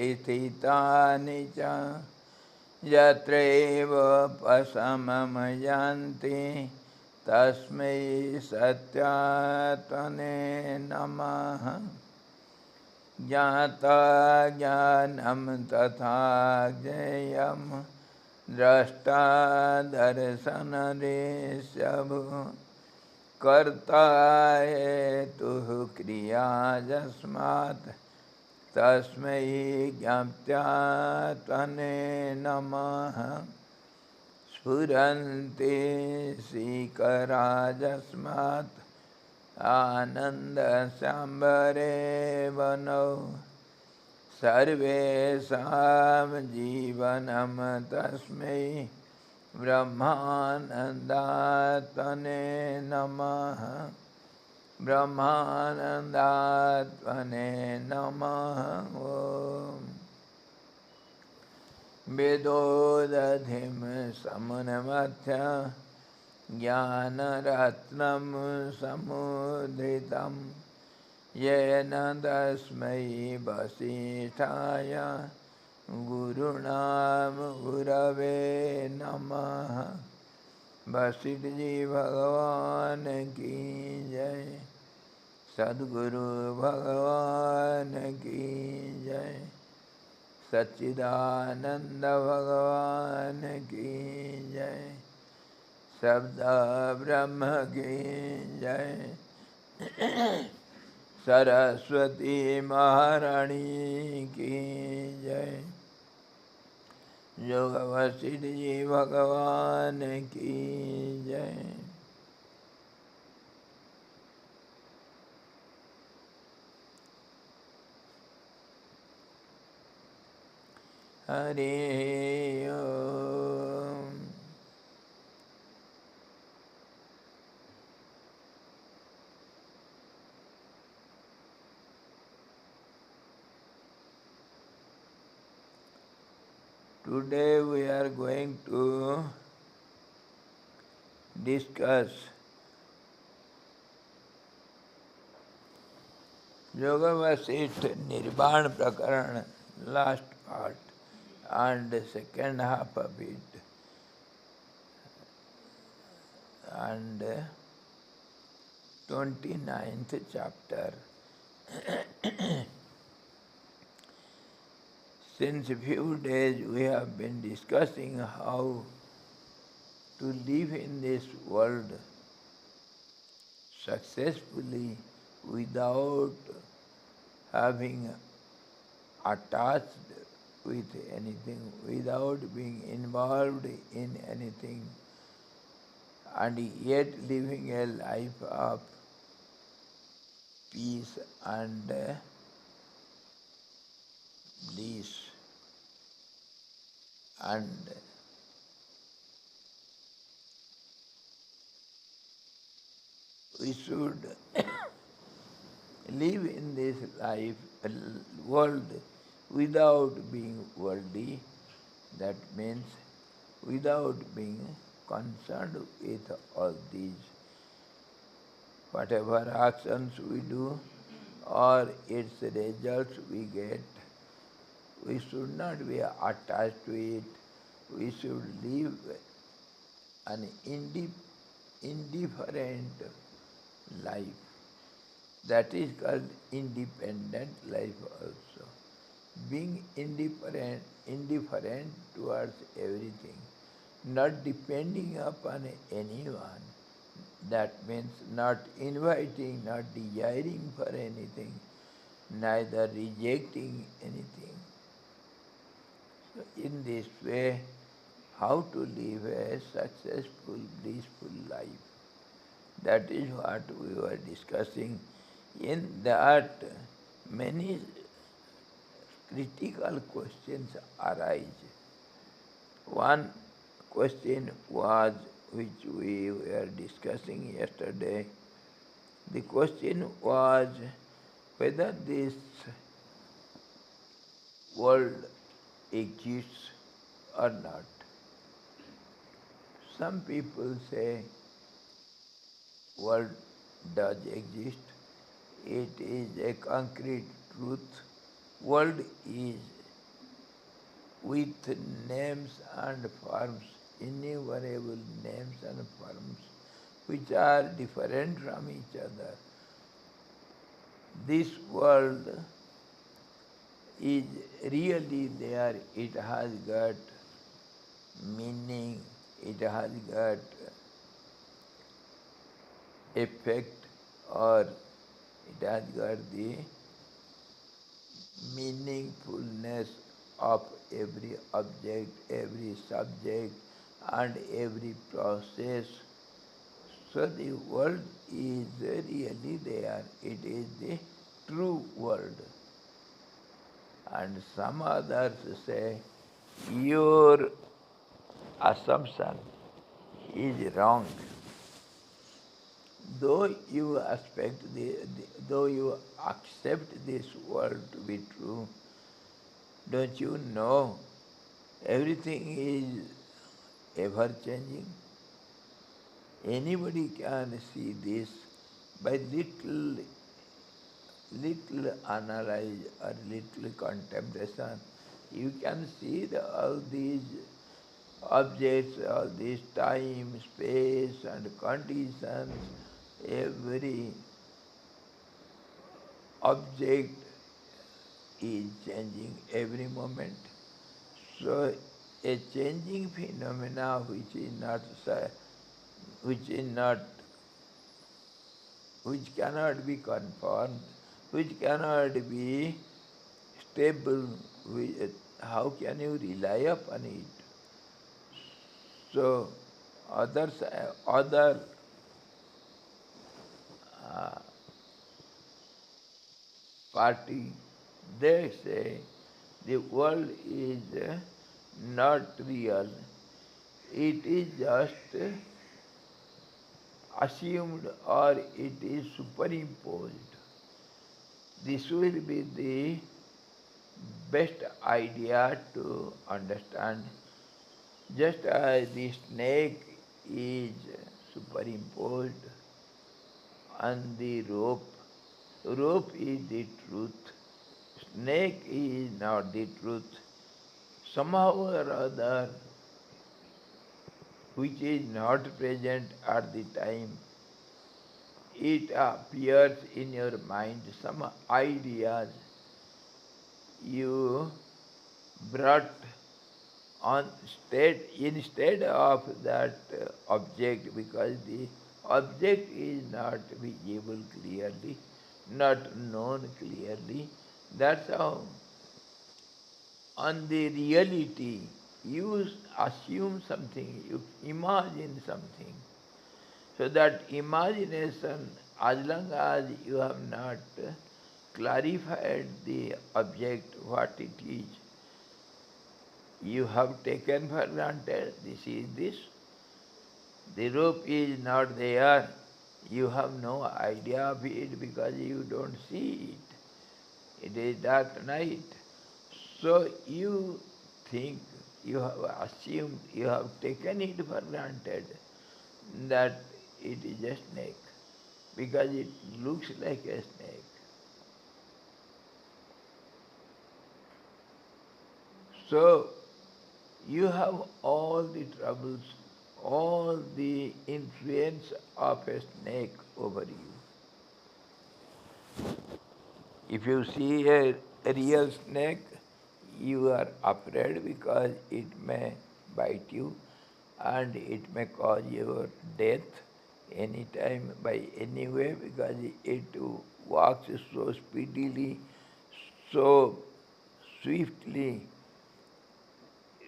स्थितानि च यत्रैव पशमं यान्ति तस्मै सत्यात्मने नमः। ज्ञाता ज्ञानं तथा ज्ञेयं द्रष्टा दर्शनरेषभुः कर्ता हेतुः क्रिया यस्मात् तस्मै ज्ञात्यात्मने नमः। स्फुरन्ति शिखरा यस्मात् आनन्दसाम्बरे वनौ सर्वेषां जीवनं तस्मै ब्रह्मानन्दात्मने नमः। ब्रह्मानन्दात्मने नमः। ॐ वेदोदधिं समुन्मथ्य ज्ञानरत्नं समुद्रितं येन तस्मै वसिष्ठाय गुरुणां गुरवे नमः। वशिष्ठ जी भगवान की जय। सद्गुरु भगवान की जय। सच्चिदानंद भगवान की जय। शब्द ब्रह्म की जय। सरस्वती महारानी की जय। योग वशिष्ठ जी भगवान की जय। हरि ओम। Today we are going to discuss Yoga Vasistha Nirvana Prakaran, last part, and the second half of it, and 29th chapter. Since a few days we have been discussing how to live in this world successfully without having attached with anything, without being involved in anything, and yet living a life of peace and bliss. And we should live in this life, world, without being worldly. That means without being concerned with all these. Whatever actions we do or its results we get, we should not be attached to it. We should live an indifferent life. That is called independent life also. Being indifferent towards everything, not depending upon anyone. That means not inviting, not desiring for anything, neither rejecting anything. So in this way, how to live a successful, blissful life. That is what we were discussing. In that, many critical questions arise. One question was, which we were discussing yesterday, the question was whether this world exists or not. Some people say world does exist. It is a concrete truth. World is with names and forms, innumerable names and forms, which are different from each other. This world is really there. It has got meaning, it has got effect, or it has got the meaningfulness of every object, every subject, and every process. So the world is really there. It is the true world. And some others say your assumption is wrong. Though you accept this world to be true, don't you know everything is ever changing? Anybody can see this by little analyze or little contemplation. You can see all these objects, all this time, space and conditions, every object is changing every moment. So a changing phenomena which is not, which cannot be confirmed, which cannot be stable, how can you rely upon it? So other party, they say the world is not real. It is just assumed or it is superimposed. This will be the best idea to understand. Just as the snake is superimposed on the rope, rope is the truth, snake is not the truth. Somehow or other, which is not present at the time, it appears in your mind, some ideas you brought on instead of that object, because the object is not visible clearly, not known clearly. That's how on the reality you assume something, you imagine something. So that imagination, as long as you have not clarified the object, what it is, you have taken for granted, this is this. The rope is not there. You have no idea of it because you don't see it. It is dark night. So you think, you have assumed, you have taken it for granted that it is a snake because it looks like a snake. So you have all the troubles, all the influence of a snake over you. If you see a real snake, you are afraid because it may bite you and it may cause your death anytime by any way, because it walks so speedily, so swiftly,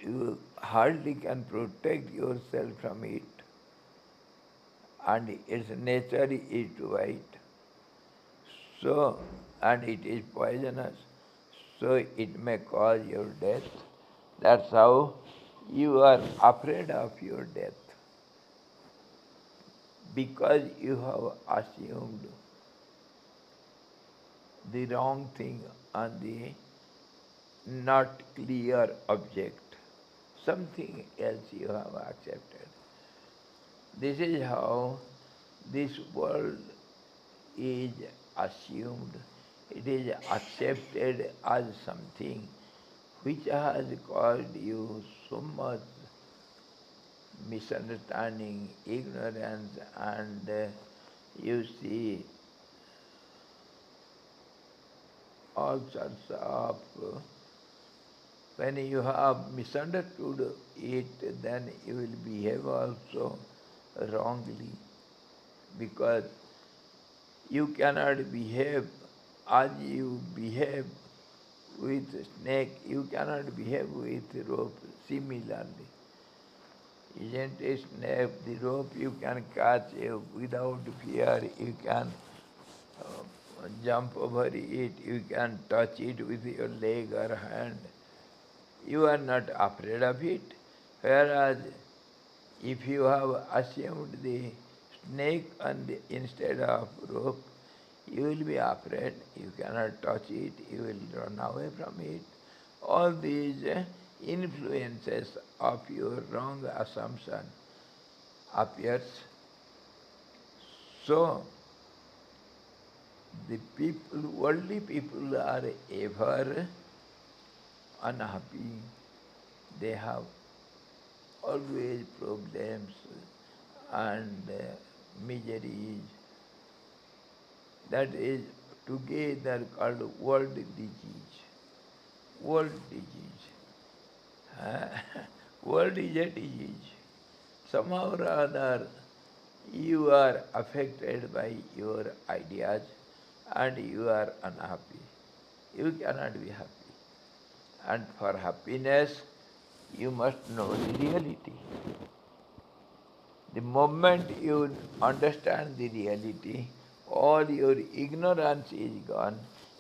you hardly can protect yourself from it. And its nature is to bite. So, and it is poisonous, so it may cause your death. That's how you are afraid of your death, because you have assumed the wrong thing on the not clear object. Something else you have accepted. This is how this world is assumed. It is accepted as something which has caused you so much misunderstanding, ignorance, and you see all sorts of when you have misunderstood it, then you will behave also wrongly, because you cannot behave as you behave with snake, you cannot behave with rope similarly. Isn't a snake, the rope you can catch without fear, you can jump over it, you can touch it with your leg or hand. You are not afraid of it. Whereas if you have assumed the snake instead of rope, you will be afraid, you cannot touch it, you will run away from it. All these influences of your wrong assumption appears. So, the people, worldly people are ever unhappy. They have always problems and miseries. That is together called world disease. World disease. World is a disease. Somehow or other, you are affected by your ideas and you are unhappy. You cannot be happy. And for happiness, you must know the reality. The moment you understand the reality, all your ignorance is gone.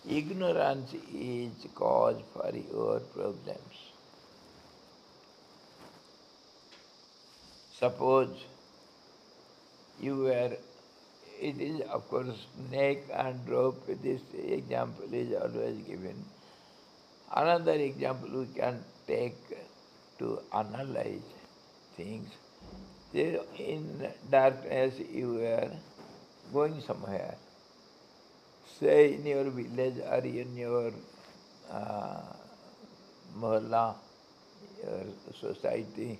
Ignorance is cause for your problems. Suppose you were, it is of course snake and rope, this example is always given. Another example we can take to analyze things. In darkness you were going somewhere, say in your village or in your uh, mohalla, your society,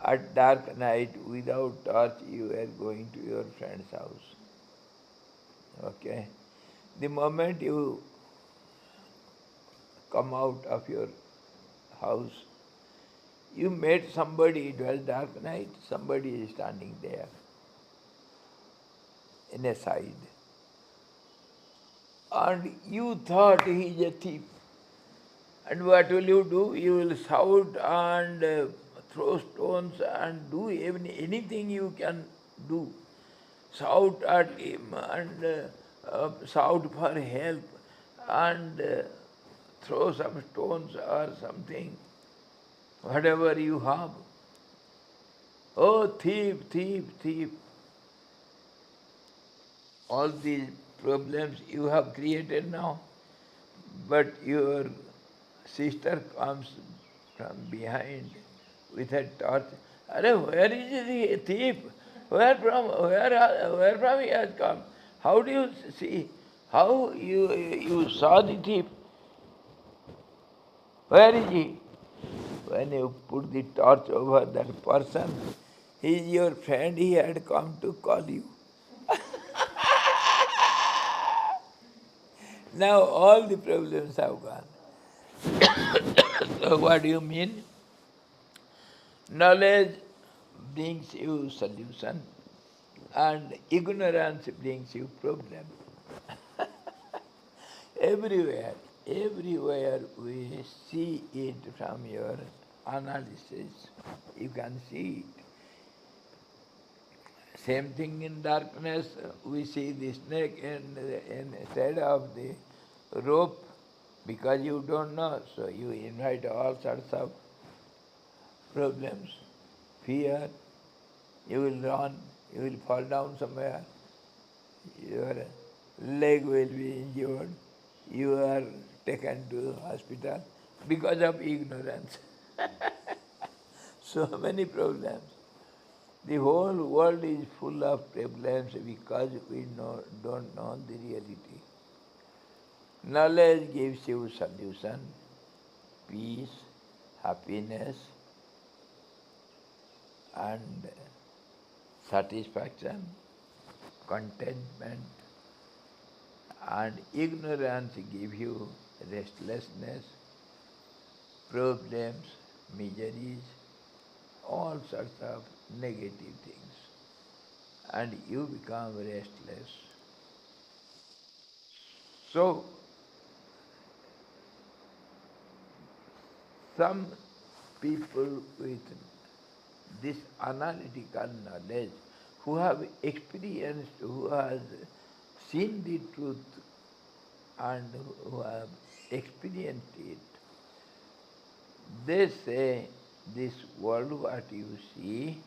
at dark night without torch you were going to your friend's house. Okay? The moment you come out of your house, you met somebody, it was dark night, somebody is standing there in a side. And you thought he is a thief. And what will you do? You will shout and throw stones and do anything you can do. Shout at him and shout for help and throw some stones or something, whatever you have. Oh, thief, thief, thief. All these problems you have created now, but your sister comes from behind with a torch. Arey, where is the thief? Where from he has come? How do you see? How you saw the thief? Where is he? When you put the torch over that person, he is your friend, he had come to call you. Now all the problems have gone. So what do you mean? Knowledge brings you solution and ignorance brings you problem. Everywhere, everywhere we see it from your analysis, you can see it. Same thing in darkness, we see the snake instead of the rope, because you don't know, so you invite all sorts of problems, fear, you will run, you will fall down somewhere, your leg will be injured, you are taken to hospital because of ignorance. So many problems. The whole world is full of problems because we don't know the reality. Knowledge gives you solution peace, happiness, and satisfaction, contentment, and ignorance give you restlessness, problems, miseries, all sorts of negative things, and you become restless. So, some people with this analytical knowledge, who have experienced, who has seen the truth and who have experienced it, they say this world what you see,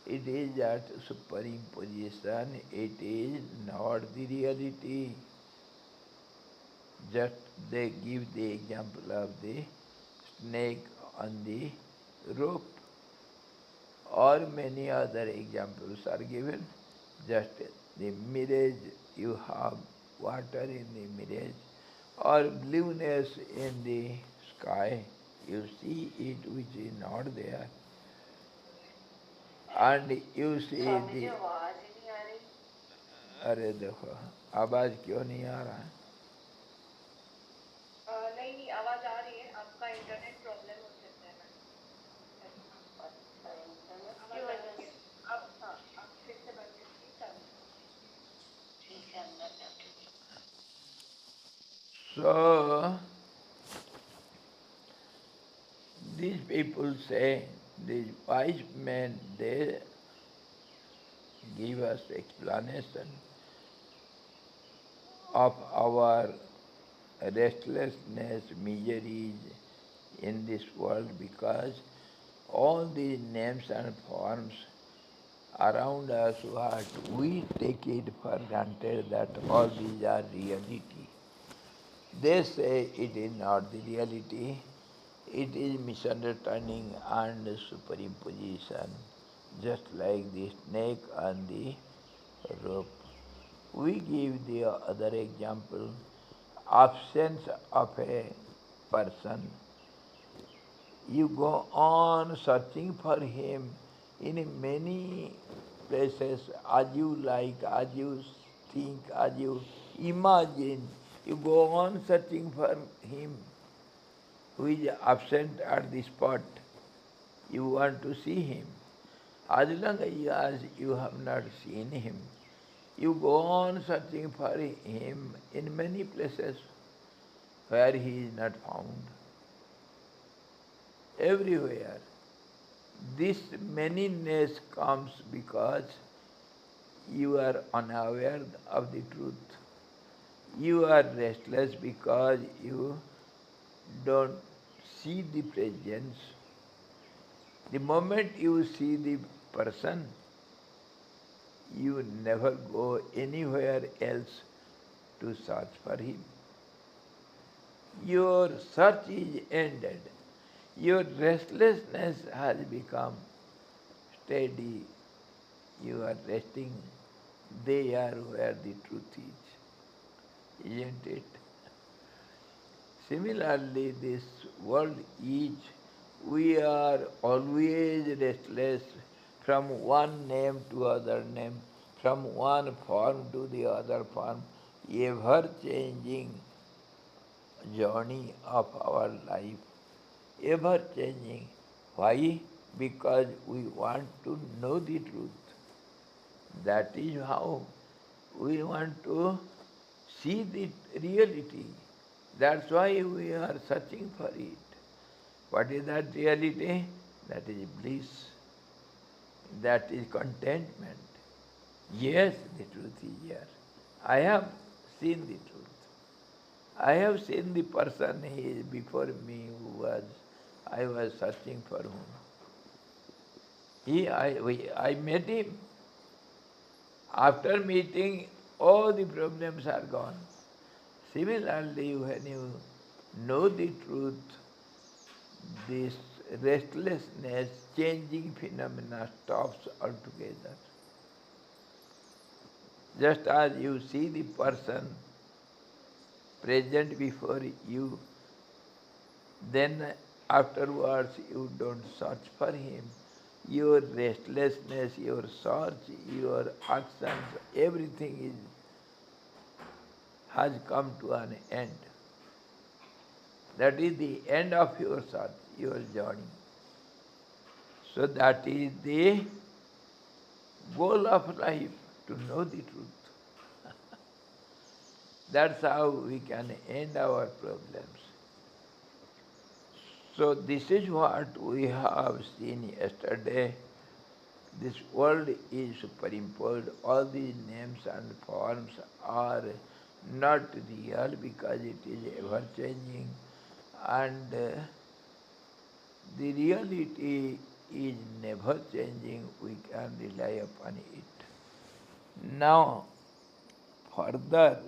it is just superimposition, it is not the reality. Just they give the example of the snake on the rope, or many other examples are given. Just the mirage, you have water in the mirage, or blueness in the sky, you see it which is not there. And you see the अरे देखो आवाज क्यों नहीं आ रहा है नहीं नहीं आवाज आ रही है आपका इंटरनेट प्रॉब्लम हो सकता है मैम आवाज आ रही है अब हाँ आप फिर से बंद कीजिए चालू ठीक है अंदर जाके So these people say, these wise men, they give us explanation of our restlessness, miseries in this world, because all these names and forms around us, what we take it for granted that all these are reality. They say it is not the reality, it is misunderstanding and superimposition, just like the snake on the rope. We give the other example, absence of a person. You go on searching for him in many places as you like, as you think, as you imagine. You go on searching for him who is absent at the spot. You want to see him. As long as you have not seen him, you go on searching for him in many places where he is not found. Everywhere. This manyness comes because you are unaware of the truth. You are restless because you don't see the presence. The moment you see the person, you never go anywhere else to search for him. Your search is ended. Your restlessness has become steady. You are resting there where the truth is. Isn't it? Similarly, this world is, we are always restless from one name to other name, from one form to the other form, ever changing journey of our life, ever changing. Why? Because we want to know the truth. That is how we want to see the reality. That's why we are searching for it. What is that reality? That is bliss. That is contentment. Yes, the truth is here. I have seen the truth. I have seen the person he is before me I was searching for whom. I met him. After meeting, all the problems are gone. Similarly, when you know the truth, this restlessness, changing phenomena stops altogether. Just as you see the person present before you, then afterwards you don't search for him. Your restlessness, your search, your actions, everything has come to an end. That is the end of your search, your journey. So that is the goal of life, to know the truth. That's how we can end our problems. So this is what we have seen yesterday. This world is superimposed. All these names and forms are not real because it is ever changing, and the reality is never changing. We can rely upon it. Now, further,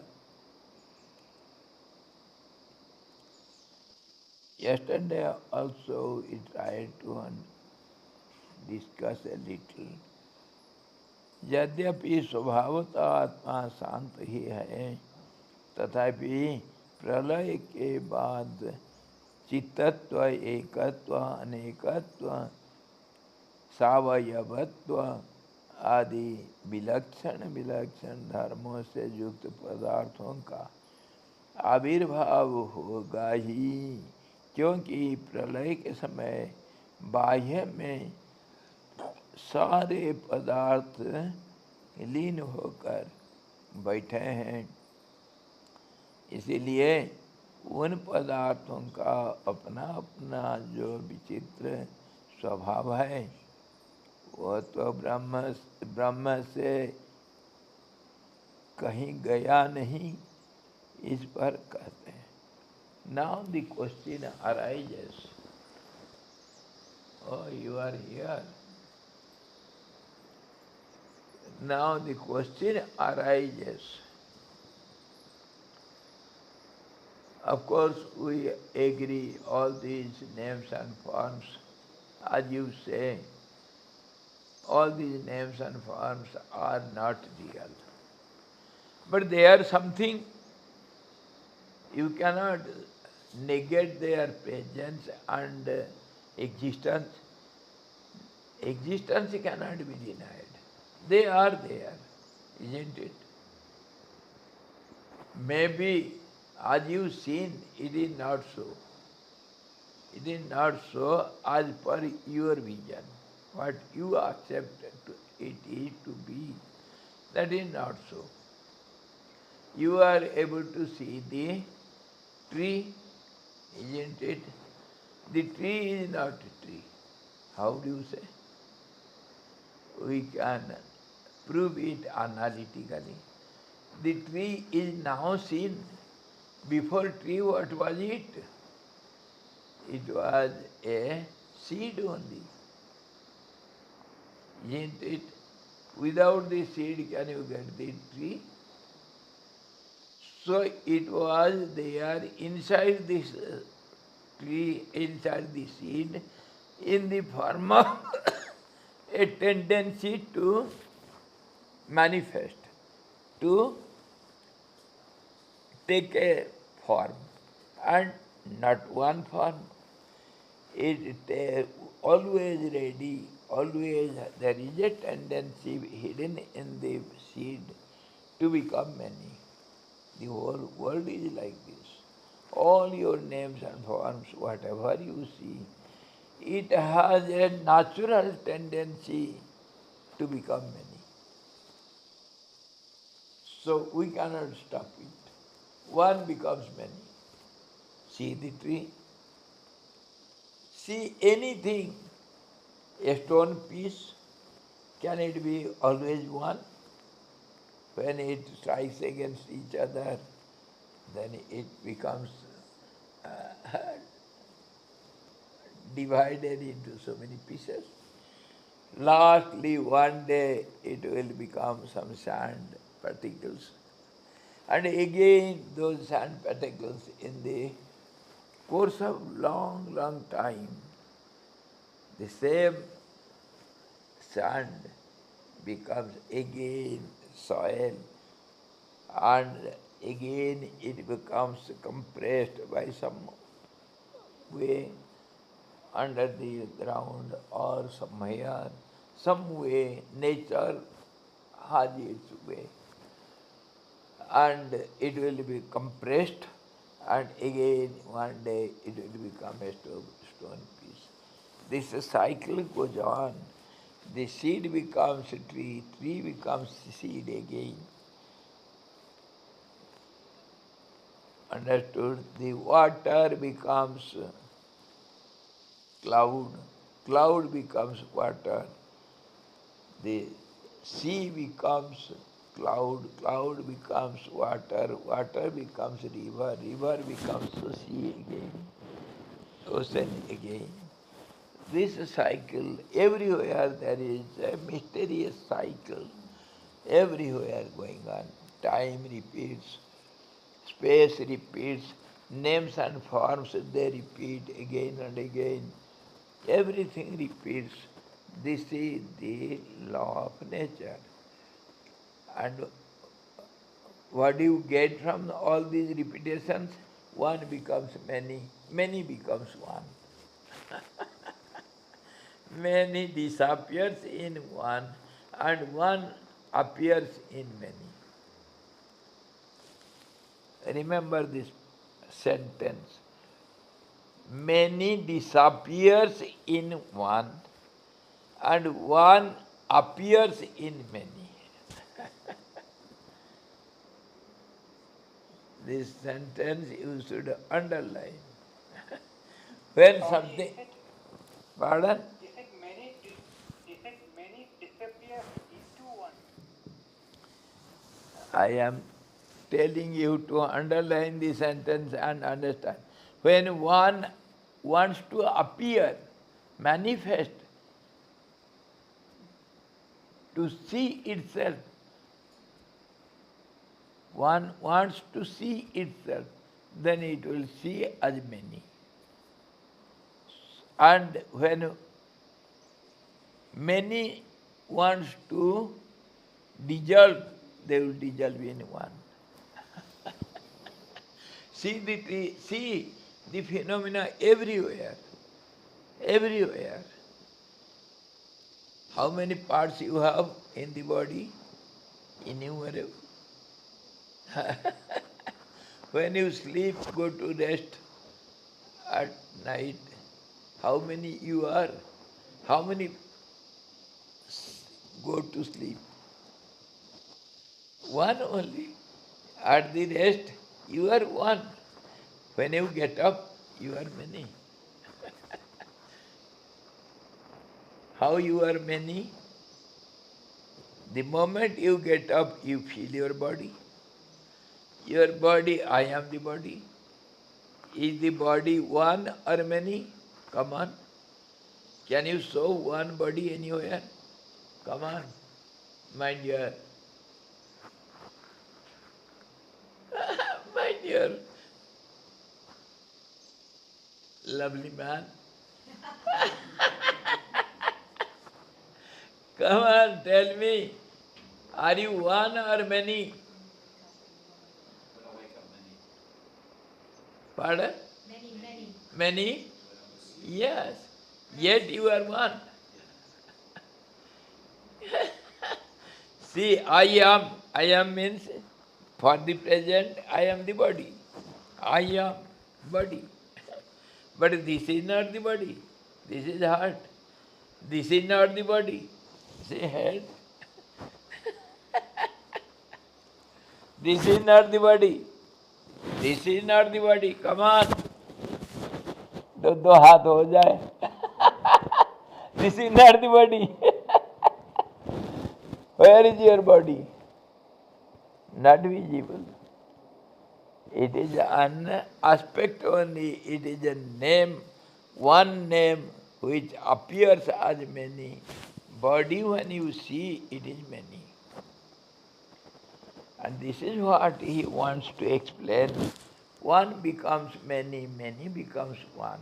yesterday also we tried to discuss a little. यद्यपि स्वभावतः आत्मा शांत ही है, तथापि प्रलय के बाद चित्तत्व, एकत्व, अनेकत्व, सावयवत्व आदि विलक्षण विलक्षण धर्मों से युक्त पदार्थों का आविर्भाव होगा ही, क्योंकि प्रलय के समय बाह्य में सारे पदार्थ लीन होकर बैठे हैं। इसीलिए उन पदार्थों का अपना अपना जो विचित्र स्वभाव है, वो तो ब्रह्म से कहीं गया नहीं, इस पर कहते हैं। Now the question arises, oh, you are here. Now the question arises. Of course, we agree all these names and forms, as you say, all these names and forms are not real. But they are something. You cannot negate their presence and existence. Existence cannot be denied. They are there, isn't it? Maybe, as you've seen, it is not so. It is not so as per your vision. What you accept it is to be, that is not so. You are able to see the tree, isn't it? The tree is not a tree. How do you say? We can prove it analytically. The tree is now seen. Before tree, what was it? It was a seed only. Isn't it? Without the seed, can you get the tree? So it was there inside this tree, inside the seed, in the form of a tendency to manifest, to take a form, and not one form. It is always ready, always there is a tendency hidden in the seed to become many. The whole world is like this. All your names and forms, whatever you see, it has a natural tendency to become many. So we cannot stop it. One becomes many. See the tree. See anything, a stone piece, can it be always one? When it strikes against each other, then it becomes divided into so many pieces. Lastly, one day it will become some sand particles. And again those sand particles, in the course of long, long time, the same sand becomes again soil, and again it becomes compressed by some way, under the ground or somewhere, some way, nature has its way. And it will be compressed, and again one day it will become a stone piece. This cycle goes on. The seed becomes a tree, tree becomes seed again. Understood? The water becomes cloud, cloud becomes water, the sea becomes cloud, cloud becomes water, water becomes river, river becomes sea again, ocean again. This cycle, everywhere there is a mysterious cycle, everywhere going on. Time repeats, space repeats, names and forms they repeat again and again. Everything repeats. This is the law of nature. And what do you get from all these repetitions? One becomes many, many becomes one. Many disappears in one, and one appears in many. Remember this sentence. Many disappears in one, and one appears in many. This sentence you should underline. When something, pardon? He said many disappear into one. I am telling you to underline the sentence and understand. When one wants to appear, manifest, to see itself, one wants to see itself, then it will see as many. And when many wants to dissolve, they will dissolve in one. See the phenomena everywhere, everywhere. How many parts you have in the body? Innumerable. When you sleep, go to rest at night, how many you are? How many go to sleep? One only. At the rest, you are one. When you get up, you are many. How you are many? The moment you get up, you feel your body. Your body, I am the body. Is the body one or many? Come on. Can you show one body anywhere? Come on. My dear. My dear. Lovely man. Come on, tell me. Are you one or many? Pardon? Many? Yes. Yet you are one. See, I am. I am means, for the present, I am the body. I am body. But this is not the body. This is heart. This is not the body. This is head. This is not the body. This is not the body. Come on. दो हाथ हो जाए. This is not the body. Where is your body? Not visible. It is an aspect only. It is a name, one name which appears as many. Body, when you see, it is many. And this is what he wants to explain. One becomes many, many becomes one.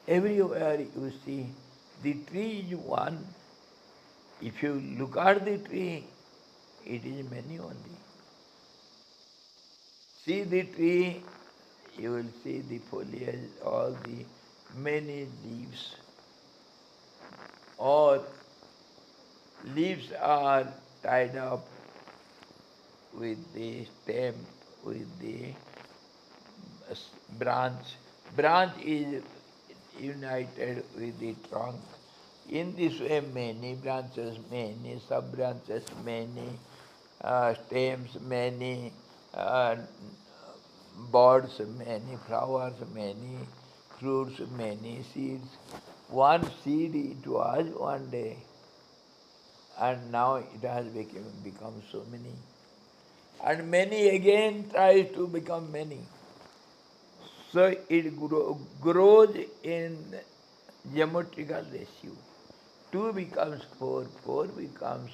Everywhere you see, the tree is one. If you look at the tree, it is many only. See the tree, you will see the foliage, all the many leaves, or leaves are tied up with the stem, with the branch. Branch is united with the trunk. In this way, many branches, many sub-branches, many stems, many uh, buds, many flowers, many fruits, many seeds. One seed it was one day, and now it has become so many. And many again tries to become many. So it grows in geometrical ratio. 2 becomes 4, 4 becomes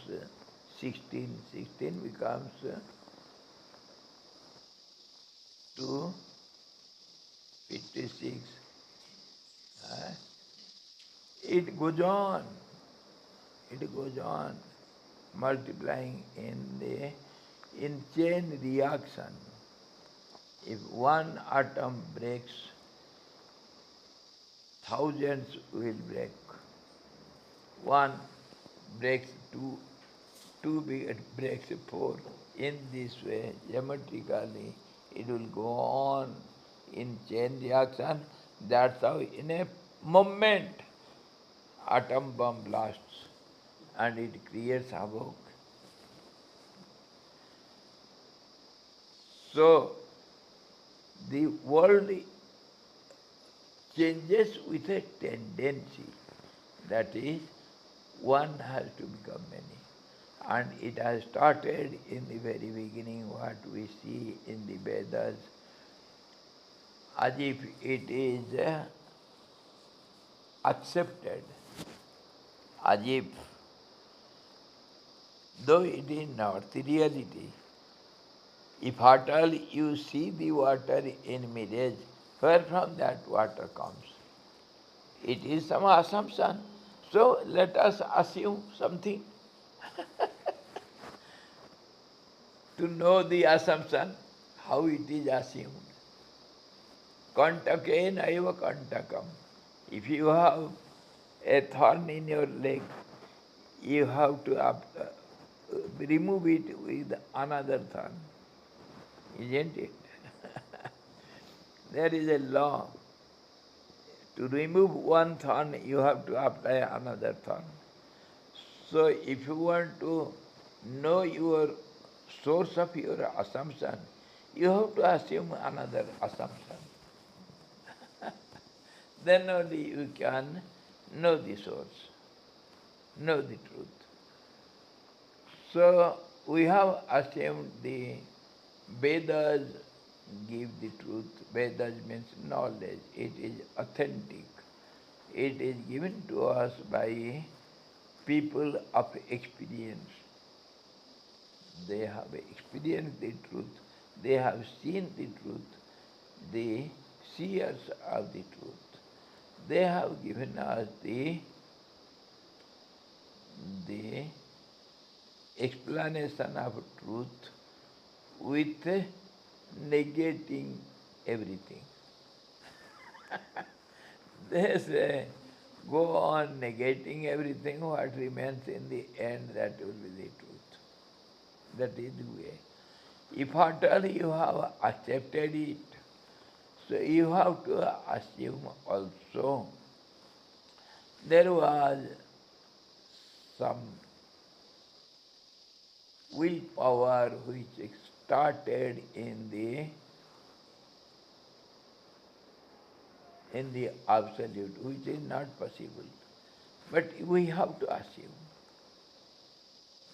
16, 16 becomes 2, 56. Uh, it goes on multiplying in chain reaction. If one atom breaks, thousands will break. One breaks two, two breaks four. In this way, geometrically, it will go on in chain reaction. That's how in a moment atom bomb blasts and it creates havoc. So the world changes with a tendency. That is, one has to become many. And it has started in the very beginning, what we see in the Vedas, as if it is accepted, as if, though it is not the reality. If at all you see the water in mirage, where from that water comes? It is some assumption. So let us assume something to know the assumption, how it is assumed. Kantakena eva kantakam. If you have a thorn in your leg, you have to remove it with another thorn, isn't it? There is a law. To remove one thorn, you have to apply another thorn. So if you want to know your source of your assumption, you have to assume another assumption. Then only you can know the source, know the truth. So we have assumed the Vedas give the truth. Vedas means knowledge. It is authentic. It is given to us by people of experience. They have experienced the truth. They have seen the truth. The seers of the truth. They have given us the explanation of truth with negating everything. They say, go on negating everything, what remains in the end, that will be the truth. That is the way. If at all you have accepted it, so you have to assume also there was some willpower which started in the absolute, which is not possible. But we have to assume.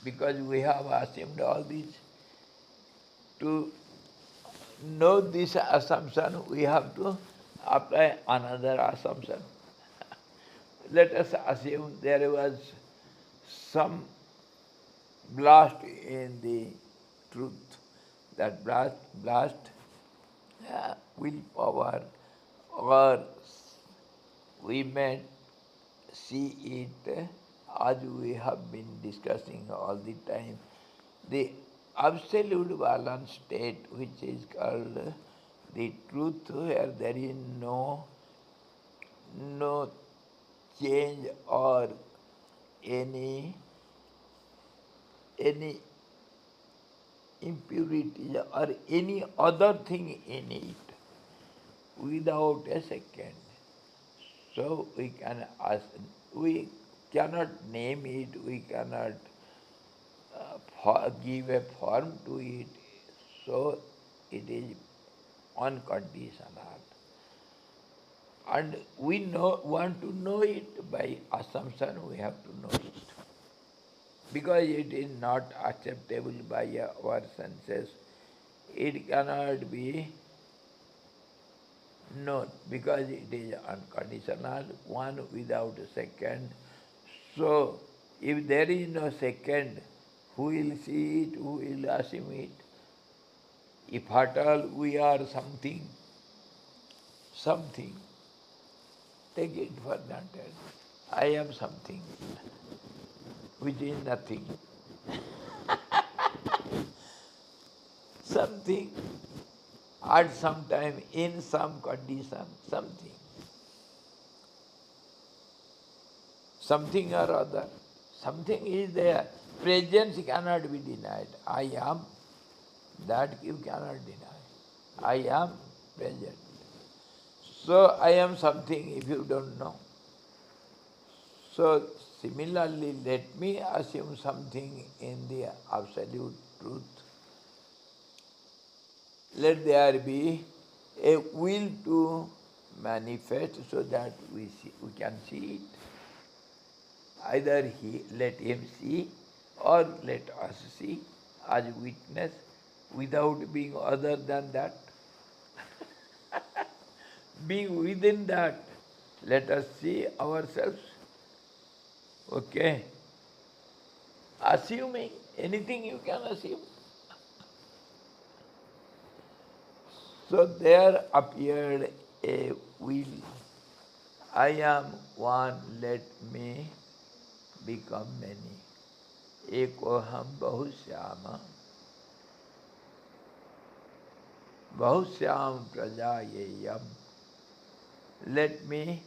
Because we have assumed all this, to know this assumption, we have to apply another assumption. Let us assume there was some blast in the truth. That blast willpower, or we may see it as we have been discussing all the time. The absolute balance state, which is called the truth, where there is no change or any impurity or any other thing in it without a second. So we can ask, we cannot name it, we cannot give a form to it. So it is unconditional. And we want to know it by assumption, we have to know it. Because it is not acceptable by our senses, it cannot be known because it is unconditional, one without a second. So, if there is no second, who will see it, who will assume it? If at all we are something, take it for granted. I am something which is nothing. Something at some time, in some condition, something or other. Something is there. Presence cannot be denied. I am, that you cannot deny. I am present. So I am something if you don't know. So similarly, let me assume something in the absolute truth. Let there be a will to manifest so that we can see it. Either let him see or let us see as witness without being other than that. Being within that, let us see ourselves. Okay? Assuming anything you can assume. So there appeared a will. I am one, let me become many. Ekoham bahusyama. Bahusyam prajayeyam. Let me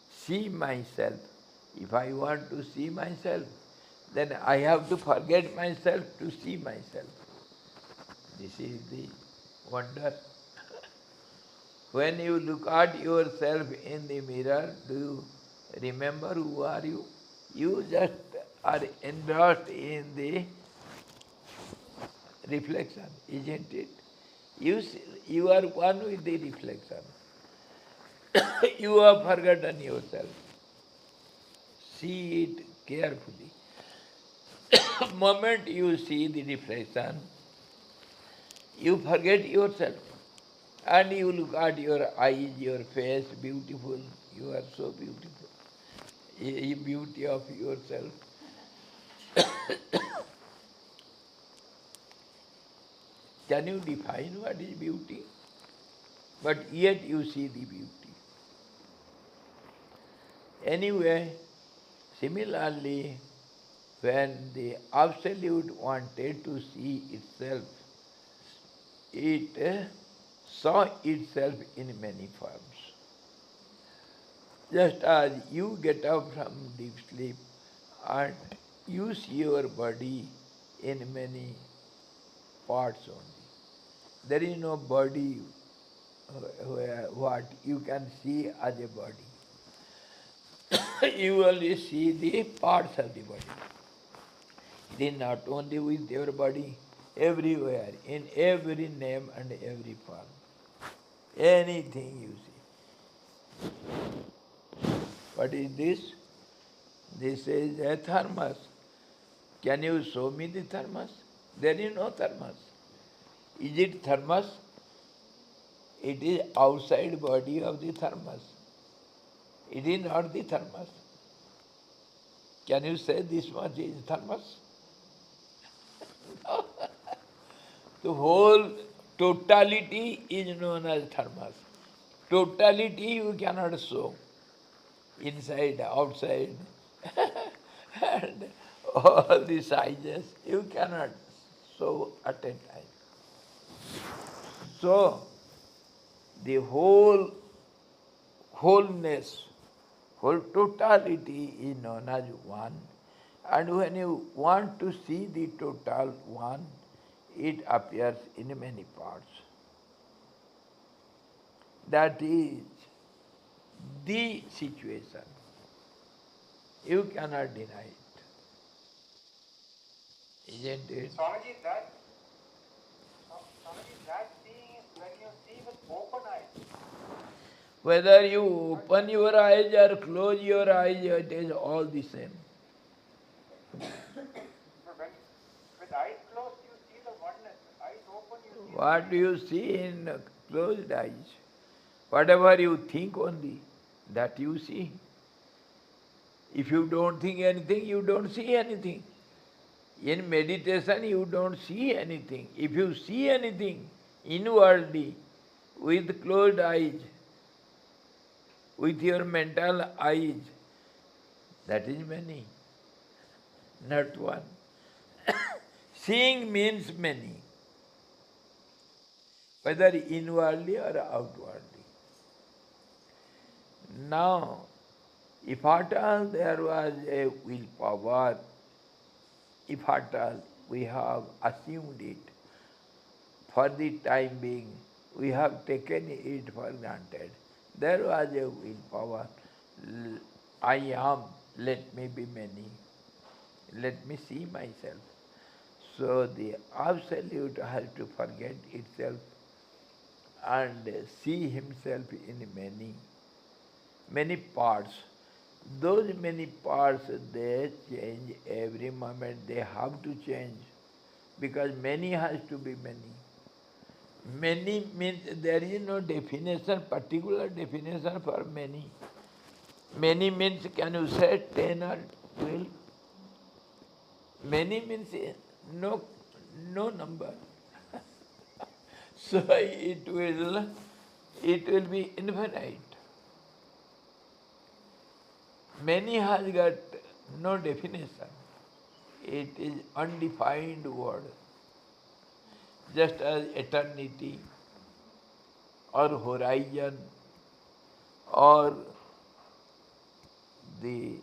see myself. If I want to see myself, then I have to forget myself to see myself. This is the wonder. When you look at yourself in the mirror, do you remember who are you? You just are engrossed in the reflection, isn't it? You are one with the reflection. You have forgotten yourself. See it carefully. Moment you see the reflection, you forget yourself. And you look at your eyes, your face, beautiful. You are so beautiful. Beauty of yourself. Can you define what is beauty? But yet you see the beauty. Anyway, similarly, when the Absolute wanted to see itself, it saw itself in many forms. Just as you get up from deep sleep and you see your body in many parts only. There is no body what you can see as a body. You only see the parts of the body. It is not only with your body, everywhere, in every name and every form. Anything you see. What is this? This is a thermos. Can you show me the thermos? There is no thermos. Is it thermos? It is outside body of the thermos. It is not the thermos. Can you say this much is thermos? The whole totality is known as thermos. Totality you cannot show. Inside, outside, and all the sizes you cannot show at a time. So, the wholeness Whole totality is known as one. And when you want to see the total one, it appears in many parts. That is the situation. You cannot deny it. Isn't it? Swamiji, that seeing is when you see with open eyes. Whether you open your eyes or close your eyes, it is all the same. When, with eyes closed, you see the oneness. With eyes open, you see What do you see in closed eyes? Whatever you think only, that you see. If you don't think anything, you don't see anything. In meditation, you don't see anything. If you see anything inwardly, with closed eyes, with your mental eyes, that is many, not one. Seeing means many, whether inwardly or outwardly. Now, if at all there was a willpower, if at all we have assumed it, for the time being, we have taken it for granted. There was a willpower. I am, let me be many. Let me see myself. So the Absolute has to forget itself and see himself in many parts. Those many parts, they change every moment. They have to change because many has to be many. Many means there is no definition, particular definition for many. Many means, can you say 10 or 12? Many means no number. So it will be infinite. Many has got no definition. It is undefined word. Just as eternity or horizon or we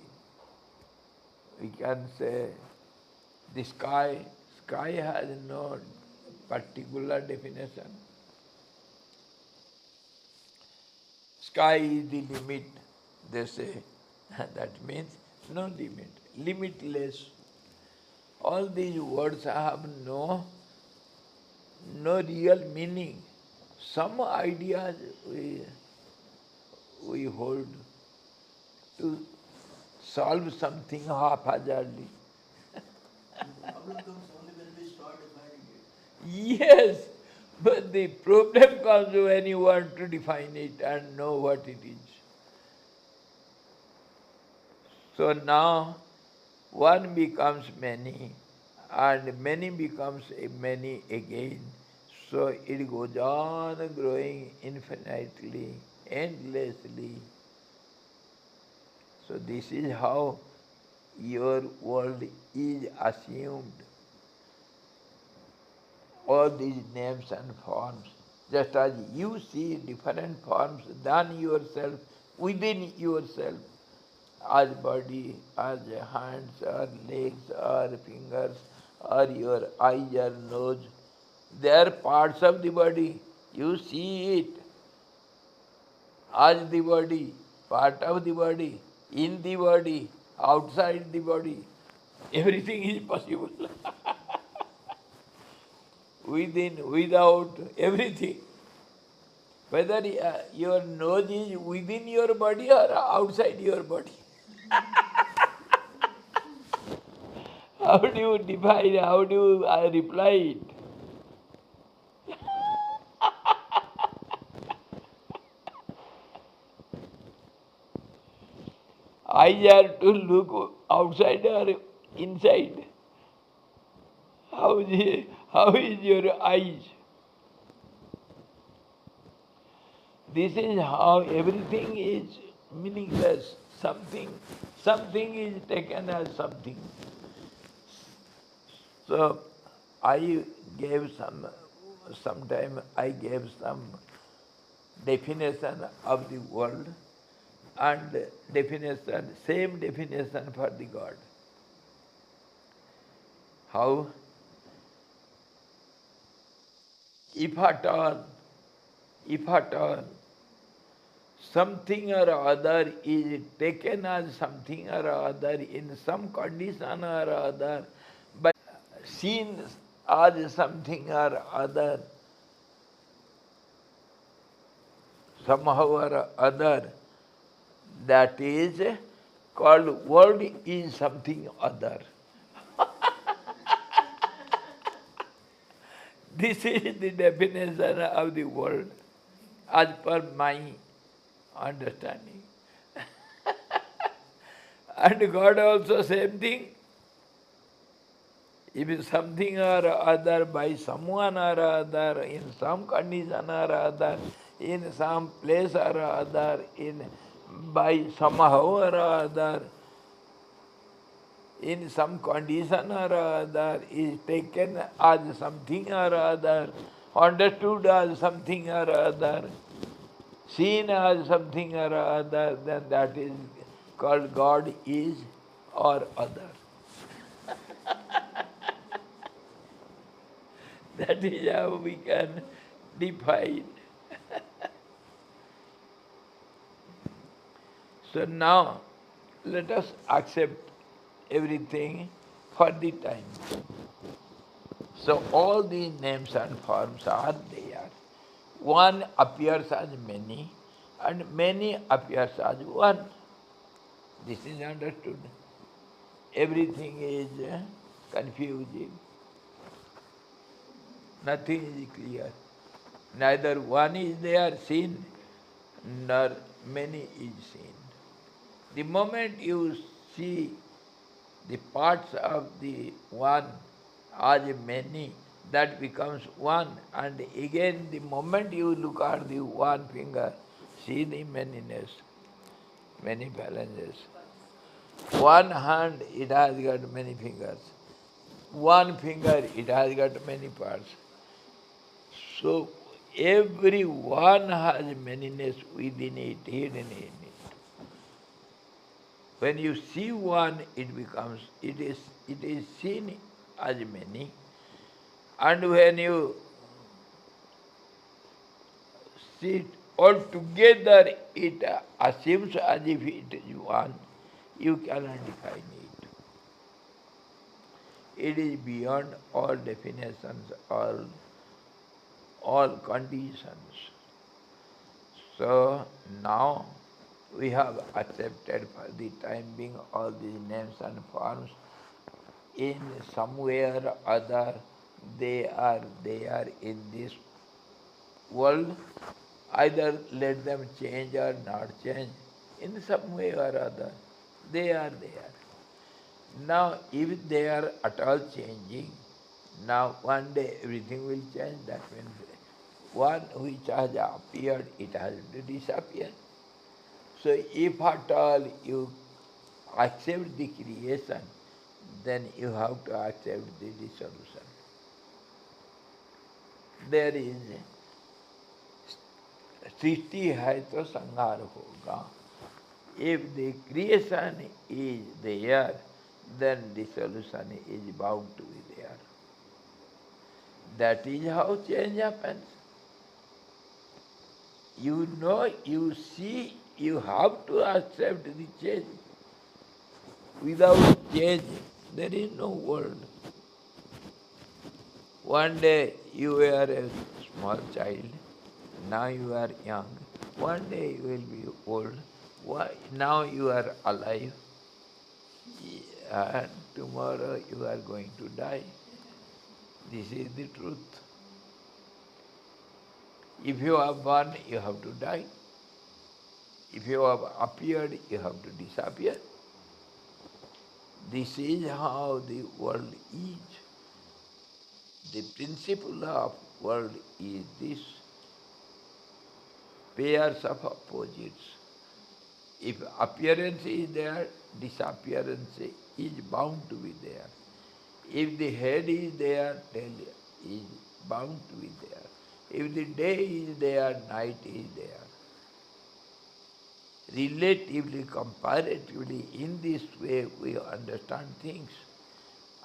can say the sky. Sky has no particular definition. Sky is the limit, they say. That means no limit, limitless. All these words have no real meaning. Some ideas we hold to solve something haphazardly. The problem comes only when we start defining it. Yes, but the problem comes when you want to define it and know what it is. So now one becomes many and many becomes many again. So it goes on growing infinitely, endlessly. So this is how your world is assumed. All these names and forms, just as you see different forms than yourself, within yourself, as body, as hands, or legs, or fingers, or your eyes or nose. They are parts of the body. You see it as the body, part of the body, in the body, outside the body. Everything is possible. Within, without, everything. Whether your nose is within your body or outside your body. How do you define, how do you reply it? Eyes are to look outside or inside. How is your eyes? This is how everything is meaningless. Something is taken as something. So I gave sometime I gave some definition of the world. and definition, same definition for the God. How? If at all, if at all, something or other is taken as something or other in some condition or other, by seen as something or other, somehow or other, that is called world is something other. This is the definition of the world as per my understanding. And God also same thing. If something or other by someone or other, in some condition or other, in some place or other, in by somehow or other, in some condition or other, is taken as something or other, understood as something or other, seen as something or other, then that is called God is or other. That is how we can define. So now let us accept everything for the time. So all these names and forms are there. One appears as many and many appears as one. This is understood. Everything is confusing. Nothing is clear. Neither one is there seen, nor many is seen. The moment you see the parts of the one as many, that becomes one. And again, the moment you look at the one finger, see the manyness, many phalanges. One hand, it has got many fingers. One finger, it has got many parts. So every one has manyness within it, hidden in it. When you see one, it is seen as many. And when you see it all together, it assumes as if it is one. You cannot define it. It is beyond all definitions, all conditions. So now we have accepted for the time being all these names and forms. In some way or other, they are there in this world. Either let them change or not change. In some way or other, they are there. Now, if they are at all changing, now one day everything will change. That means one which has appeared, it has to disappear. So if at all you accept the creation, then you have to accept the dissolution. There is सृष्टि है तो संहार होगा. If the creation is there, then dissolution is bound to be there. That is how change happens. You know, you see, you have to accept the change. Without change, there is no world. One day you were a small child, now you are young. One day you will be old. Now you are alive, and tomorrow you are going to die. This is the truth. If you are born, you have to die. If you have appeared, you have to disappear. This is how the world is. The principle of world is this: pairs of opposites. If appearance is there, disappearance is bound to be there. If the head is there, tail is bound to be there. If the day is there, night is there. relatively, comparatively, in this way we understand things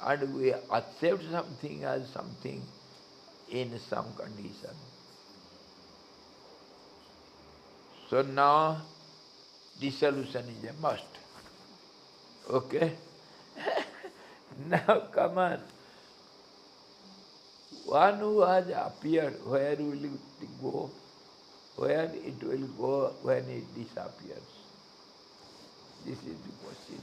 and we accept something as something in some condition. So now dissolution is a must. Okay? Now come on. One who has appeared, where will it go? Where it will go when it disappears? This is the question.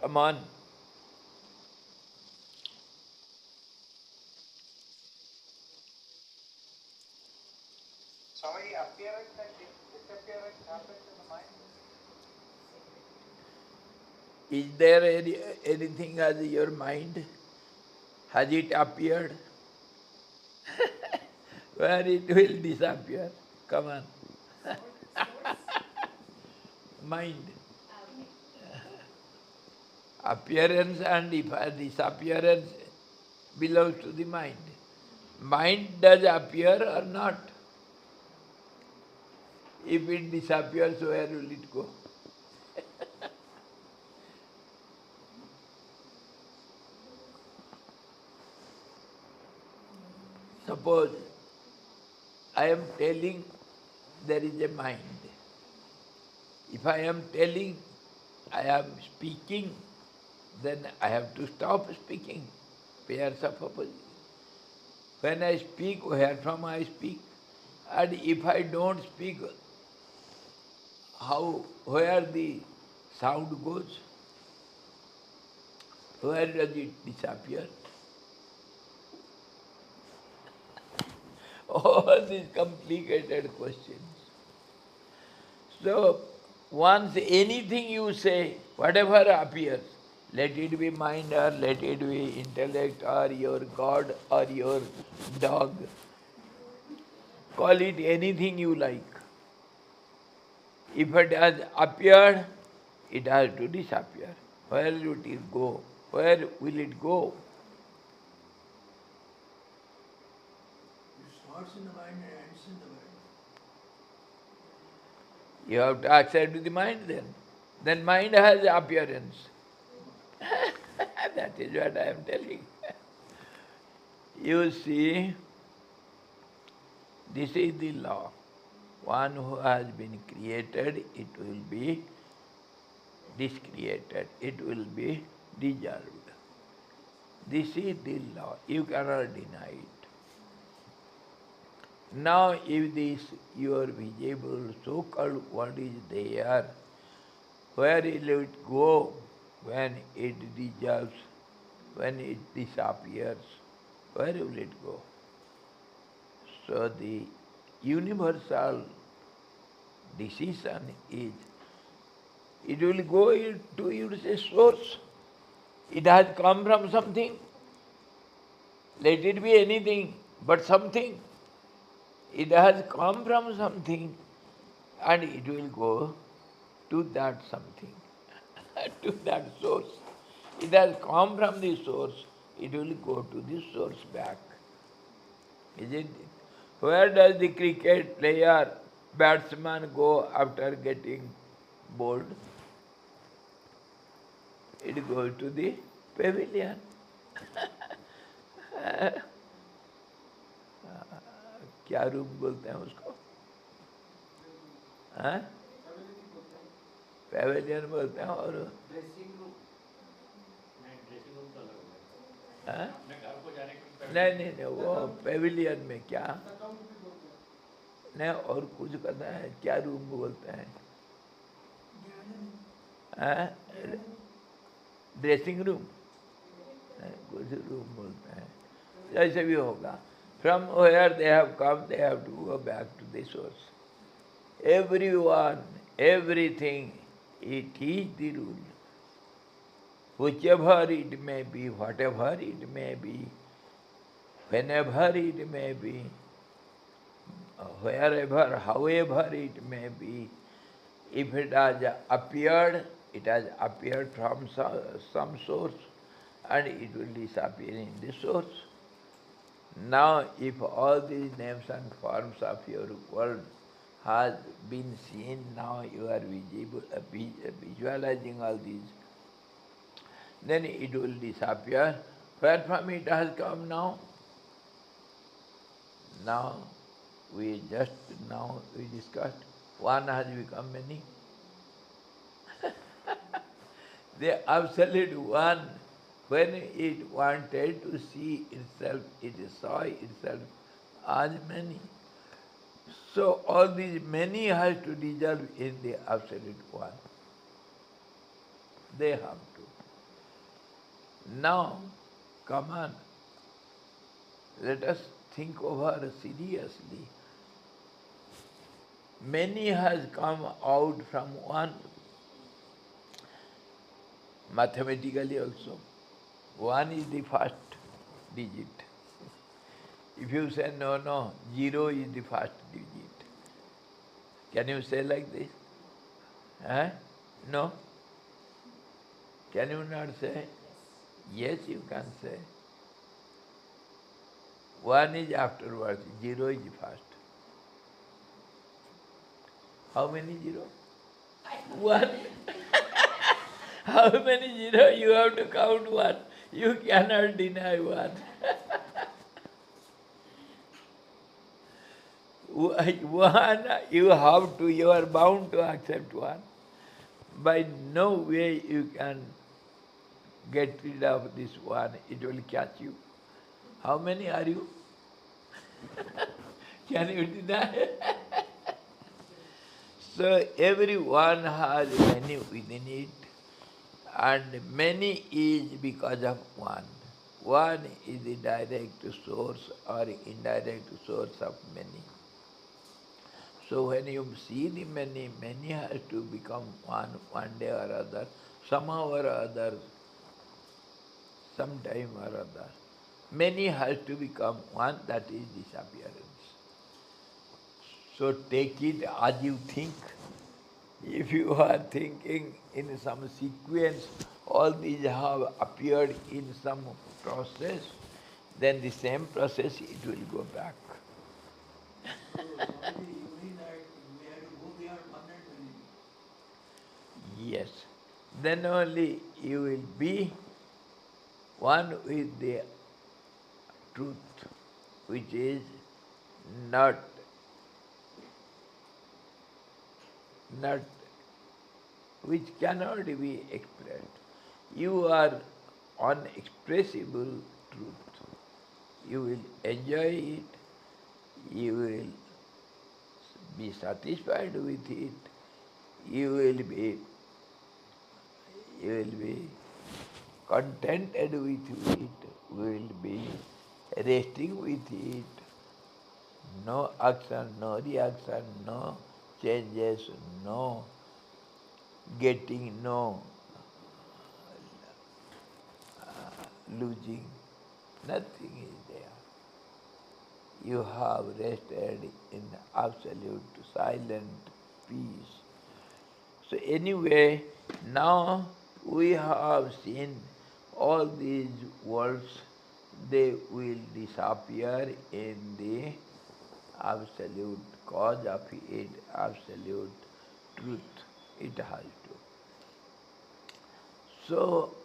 Come on. Sorry, appearance and disappearance happens in the mind. Is there anything as your mind? Has it appeared? Where it will disappear? Come on. Mind. Appearance and disappearance belongs to the mind. Mind does appear or not? If it disappears, where will it go? Suppose I am telling there is a mind. If I am telling I am speaking, then I have to stop speaking. Pairs of opposites. When I speak, where from I speak? And if I don't speak, where the sound goes? Where does it disappear? All these complicated questions. So, once anything you say, whatever appears, let it be mind or let it be intellect or your God or your dog, call it anything you like. If it has appeared, it has to disappear. Where will it go? Where will it go? It starts in the mind and ends in the mind. You have to accept the mind then. Then mind has appearance. That is what I am telling. You see, this is the law. One who has been created, it will be discreated, it will be dissolved. This is the law. You cannot deny it. Now, if this your visible so-called world is there, where will it go when it dissolves, when it disappears? Where will it go? So the universal decision is, it will go to its source. It has come from something. Let it be anything, but something. It has come from something and it will go to that something, to that source. It has come from the source, it will go to the source back. Isn't it? Where does the cricket player, batsman go after getting bowled? It goes to the pavilion. क्या room बोलते हैं उसको? हाँ? Pavilion बोलते हैं और हाँ? नहीं नहीं नहीं, वो पेविलियन में क्या नहीं और कुछ करना है, क्या रूम बोलते हैं? हाँ? ड्रेसिंग रूम, कुछ रूम बोलते हैं, जैसे भी होगा. From where they have come, they have to go back to the source. Everyone, everything, it is the rule. Whichever it may be, whatever it may be, whenever it may be, wherever, however it may be, if it has appeared, it has appeared from some source and it will disappear in the source. Now, if all these names and forms of your world has been seen, now you are visualizing all these, then it will disappear. Where from it has come now? Now, we discussed, one has become many. The absolute one, when it wanted to see itself, it saw itself as many. So all these many has to dissolve in the absolute one. They have to. Now, come on, let us think over seriously. Many has come out from one, mathematically also. One is the first digit. If you say no, zero is the first digit. Can you say like this? Eh? No? Can you not say? Yes, you can say. One is afterwards, zero is first. How many zero? One. How many zero? You have to count one. You cannot deny one. One, you have to, you are bound to accept one. By no way you can get rid of this one, it will catch you. How many are you? Can you deny? So everyone has many within it, and many is because of one. One is the direct source or indirect source of many. So when you see the many, many has to become one day or other, somehow or other, sometime or other. Many has to become one, that is disappearance. So take it as you think. If you are thinking in some sequence, all these have appeared in some process, then the same process it will go back. So, Swamiji, you mean that we have to go beyond permanent vanity? Yes. Then only you will be one with the truth, which is not which cannot be expressed. You are unexpressible truth. You will enjoy it, you will be satisfied with it, you will be contented with it, will be resting with it. No action, no reaction, no changes, no getting, no losing. Nothing is there. You have rested in absolute silent peace. So anyway, now we have seen all these worlds, they will disappear in the absolute cause of it, absolute truth. It has to. So,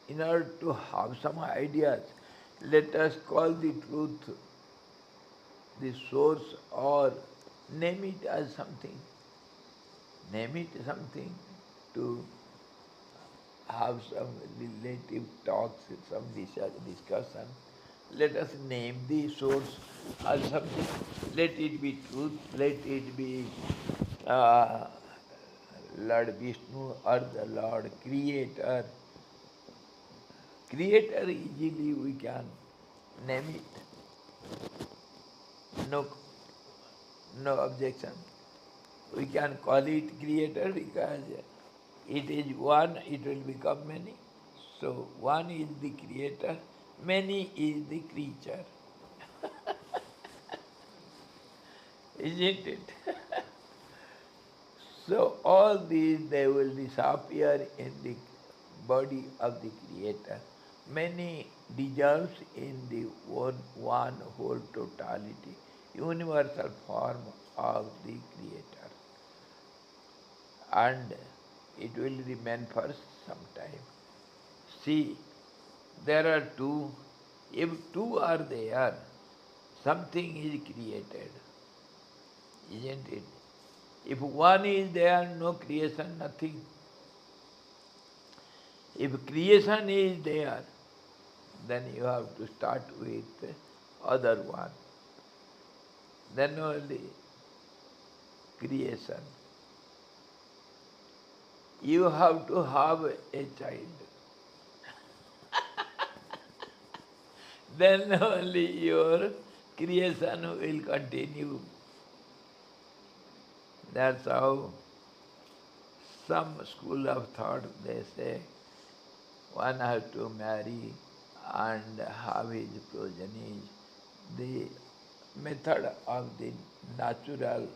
in order to have some ideas, let us call the truth the source, or name it as something. Name it something to have some relative talks, some discussion. Let us name the source as something. Let it be truth, let it be uh, Lord Vishnu or the Lord Creator. Creator, easily we can name it. No, no objection. We can call it Creator because it is one, it will become many. So one is the Creator, many is the creature. Isn't it? So all these, they will disappear in the body of the Creator. Many dissolves in the one whole totality, universal form of the Creator. And it will remain for some time. See, there are two. If two are there, something is created, isn't it? If one is there, no creation, nothing. If creation is there, then you have to start with other one. Then only creation. You have to have a child. Then only your creation will continue. That's how some school of thought, they say, one has to marry and have his progeny. The method of the natural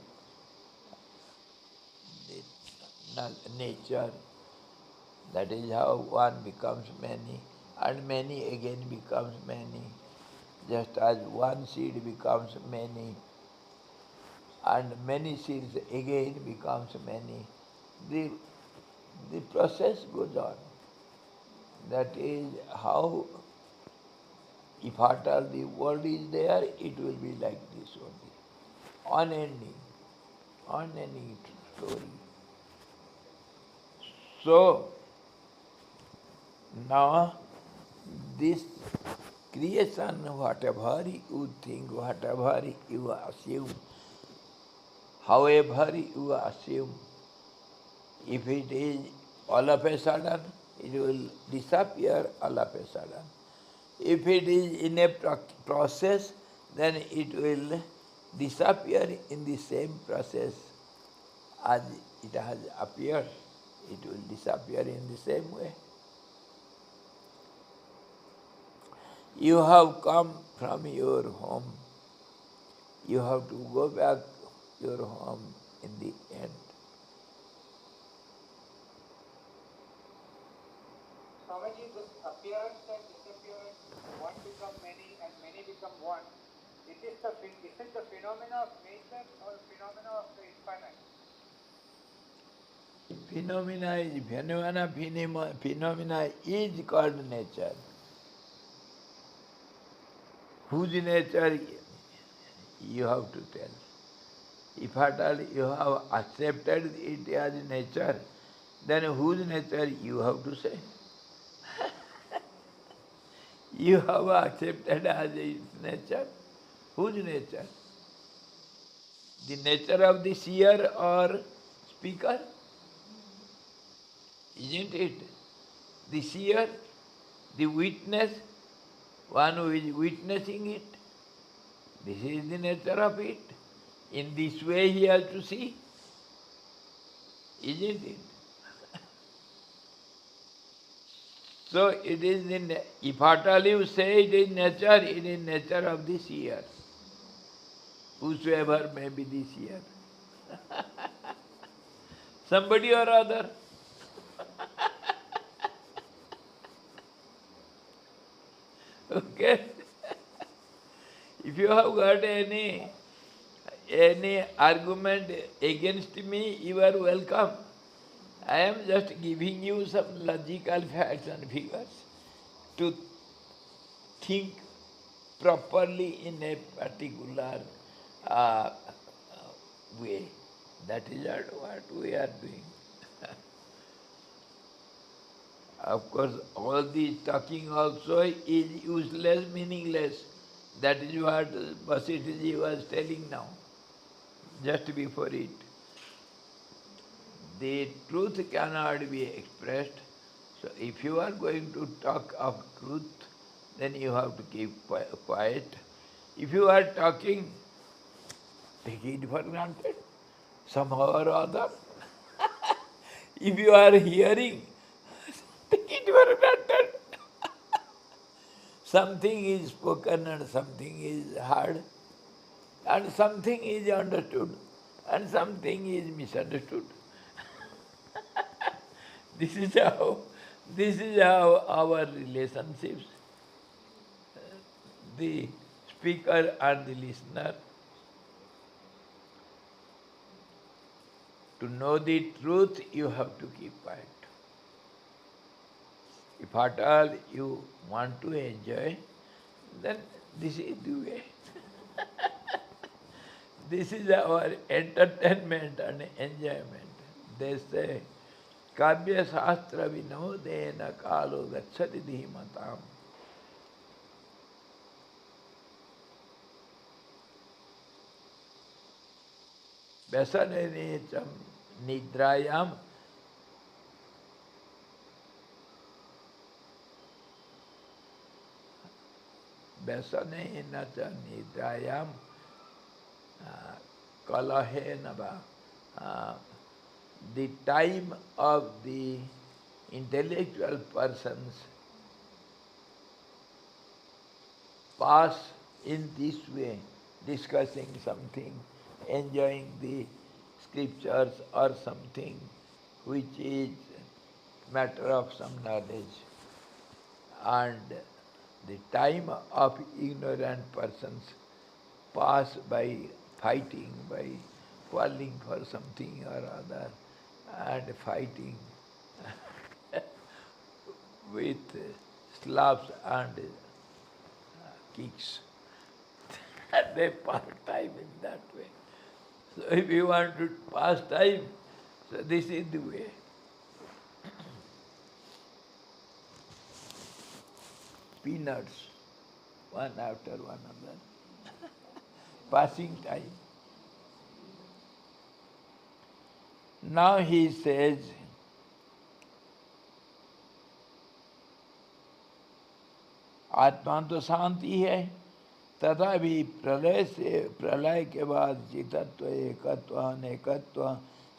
nature, that is how one becomes many, and many again becomes many, just as one seed becomes many, and many seeds again becomes many. The process goes on. That is how, if at all the world is there, it will be like this only. Unending story. So, now this creation, whatever you think, whatever you assume, however you assume, if it is all of a sudden, it will disappear all of a sudden. If it is in a process, then it will disappear in the same process as it has appeared. It will disappear in the same way. You have come from your home. You have to go back to your home in the end. Swamiji, this appearance and disappearance, one become many and many become one, is it the phenomena of nature or phenomena of the infinite? Phenomena is called nature. Whose nature you have to tell. If at all you have accepted it as nature, then whose nature you have to say. You have accepted as its nature. Whose nature? The nature of the seer or speaker? Isn't it? The seer, the witness, one who is witnessing it. This is the nature of it. In this way he has to see. Isn't it? So it is if at all you say it is nature, it is nature of the seer. Whosoever may be the seer. Somebody or other. Okay? If you have got any argument against me, you are welcome. I am just giving you some logical facts and figures to think properly in a particular way. That is what we are doing. Of course, all this talking also is useless, meaningless. That is what Vasistha was telling now, just before it. The truth cannot be expressed. So if you are going to talk of truth, then you have to keep quiet. If you are talking, take it for granted, somehow or other. If you are hearing, take it for granted. Something is spoken and something is heard, and something is understood, and something is misunderstood. This is how our relationships. the speaker and the listener. To know the truth, you have to keep quiet. If at all you want to enjoy, then this is the way. This is our entertainment and enjoyment. They say, Kavya Shastra Vinodena Kalo Gachati Dhimatam. Vyasanene cham nidrayam Vyasanena cha nidrayam kalahena ba. The time of the intellectual persons pass in this way, discussing something, enjoying the scriptures or something which is matter of some knowledge. And the time of ignorant persons pass by fighting, by quarreling for something or other, and fighting with slaps and kicks. They pass time in that way. So if you want to pass time, so this is the way. Peanuts, one after one another. Passing time. Now he says, आत्मा तो शांति है, तथा भी प्रलय के बाद चितत्व एकत्व अनेकत्व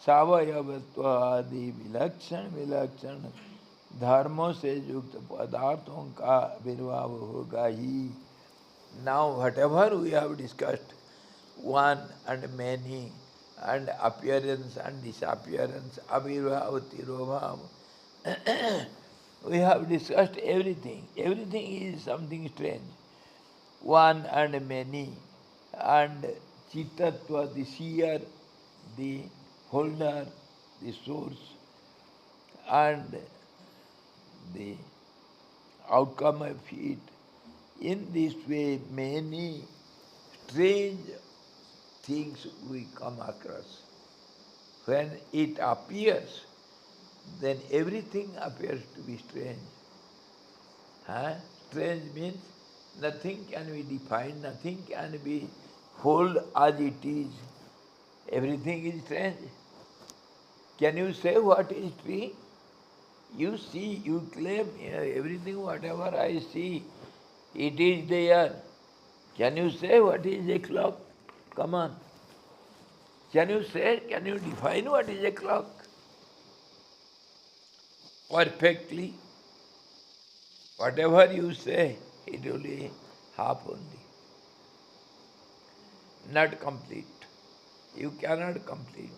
सावयवत्व आदि विलक्षण विलक्षण धर्मों से युक्त पदार्थों का आविर्भाव होगा ही. Now whatever we have discussed, one and many, and appearance and disappearance, avirvav, tirobhav, we have discussed everything. Everything is something strange. One and many, and chitatva, the seer, the holder, the source, and the outcome of it. In this way, many strange things we come across. When it appears, then everything appears to be strange. Strange means nothing can be defined, nothing can be held as it is. Everything is strange. Can you say what is tree? You see, you claim everything, whatever I see, it is there. Can you say what is a clock? Come on. Can you say, can you define what is a clock? Perfectly. Whatever you say, it will be half only. Not complete. You cannot complete.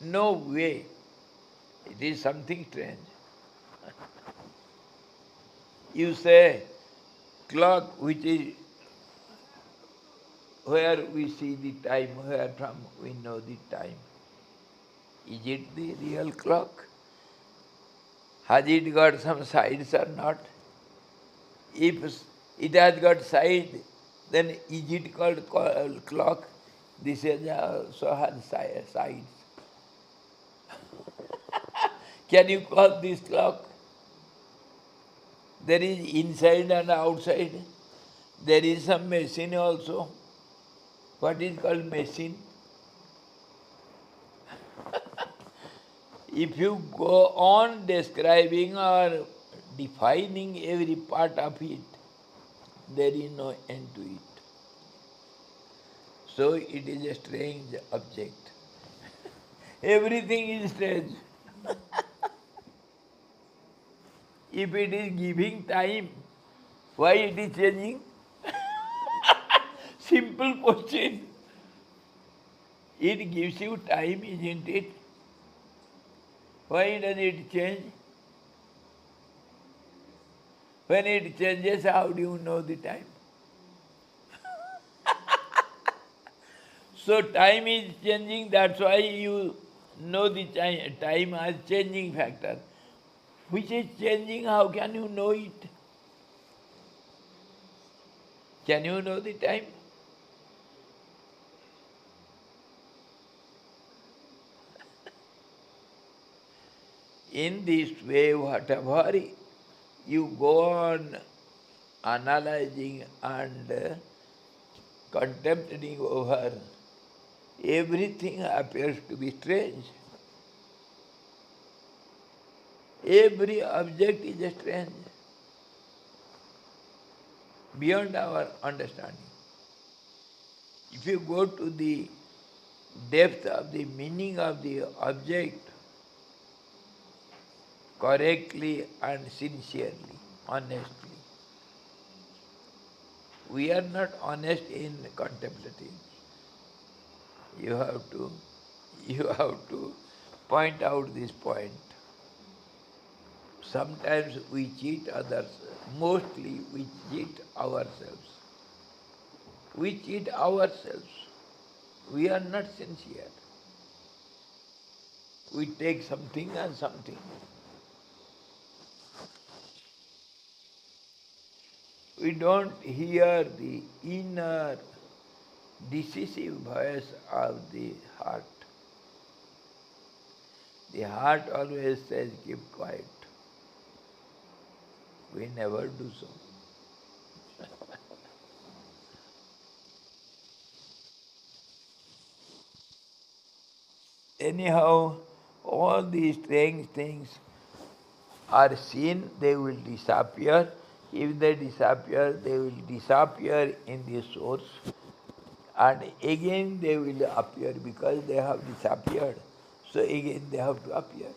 No way. It is something strange. You say, clock which is where we see the time, where from we know the time. Is it the real clock? Has it got some sides or not? If it has got side, then is it called clock? This is also has sides. Can you call this clock? There is inside and outside. There is some machine also. What is called machine? If you go on describing or defining every part of it, there is no end to it. So it is a strange object. Everything is strange. If it is giving time, why it is changing? Simple question. It gives you time, isn't it? Why does it change? When it changes, how do you know the time? So time is changing, that's why you know the time as changing factor. Which is changing, how can you know it? Can you know the time? In this way, whatever you go on analyzing and contemplating over, everything appears to be strange. Every object is strange, beyond our understanding. If you go to the depth of the meaning of the object correctly and sincerely, honestly, we are not honest in contemplating. You have to point out this point. Sometimes we cheat others, mostly we cheat ourselves. We cheat ourselves. We are not sincere. We take something and something. We don't hear the inner decisive voice of the heart. The heart always says, keep quiet. We never do so. Anyhow, all these strange things are seen, they will disappear. If they disappear, they will disappear in the source. And again they will appear because they have disappeared. So again they have to appear.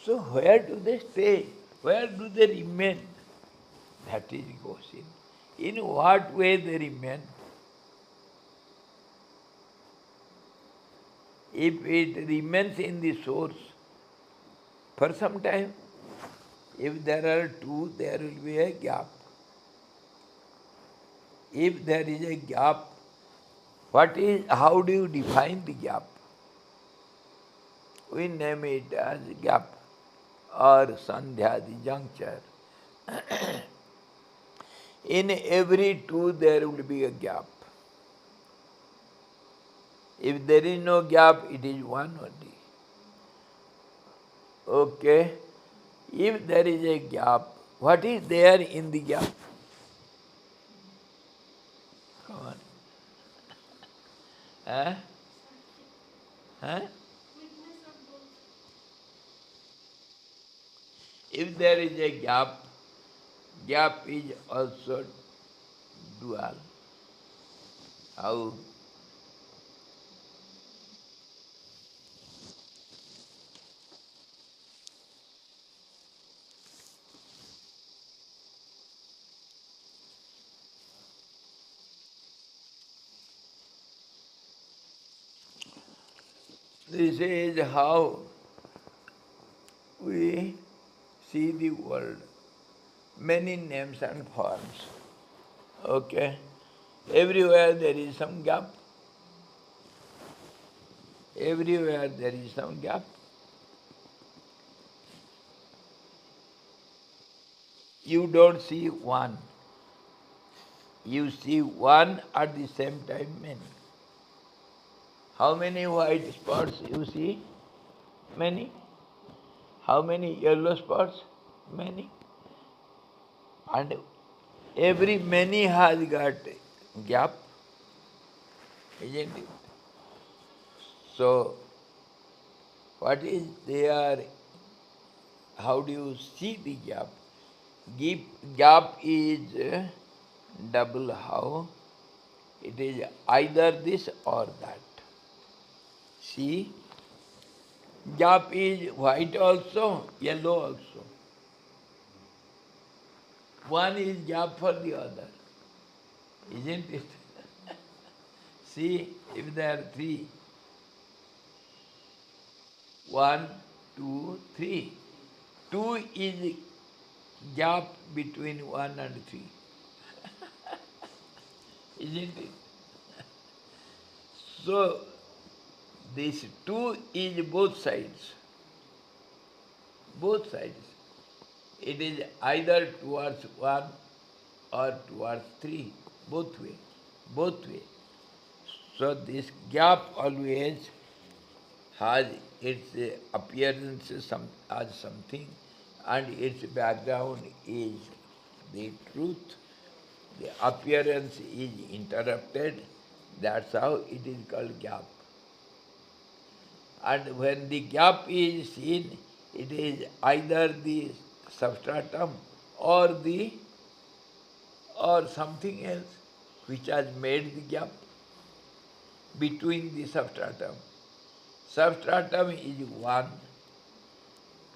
So where do they stay? Where do they remain? That is the question. In what way they remain? If it remains in the source for some time, if there are two, there will be a gap. If there is a gap, how do you define the gap? We name it as gap or sandhya, the juncture. In every two there will be a gap. If there is no gap, it is one only. Okay? If there is a gap, what is there in the gap? Come on. Huh? Huh? If there is a gap is also dual. How? This is how we see the world. Many names and forms. Okay? Everywhere there is some gap. Everywhere there is some gap. You don't see one. You see one at the same time many. How many white spots you see? Many. How many yellow spots? Many. And every many has got gap, isn't it? So, what is there? How do you see the gap? Gap is double how? It is either this or that. See? Gap is white also, yellow also. One is gap for the other, isn't it? See, if there are three, 1, 2, 3. 2 is gap between 1 and 3. Isn't it? So, this 2 is both sides. Both sides. It is either towards 1 or towards 3. Both way. Both way. So this gap always has its appearance as something, and its background is the truth. The appearance is interrupted. That's how it is called gap. And when the gap is seen, it is either the substratum or the or something else which has made the gap between the substratum. Substratum is one.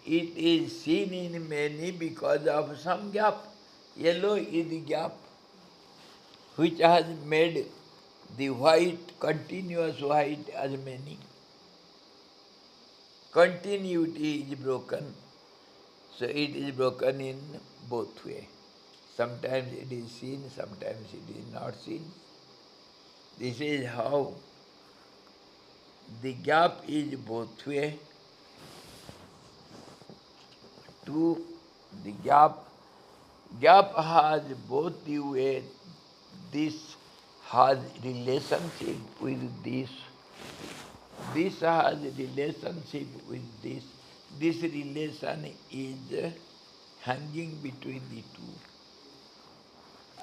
It is seen in many because of some gap. Yellow is the gap which has made the white, continuous white as many. Continuity is broken. So it is broken in both ways. Sometimes it is seen, sometimes it is not seen. This is how the gap is both way. To the gap has both the way. This has relationship with this. This has relationship with this. This relation is hanging between the two.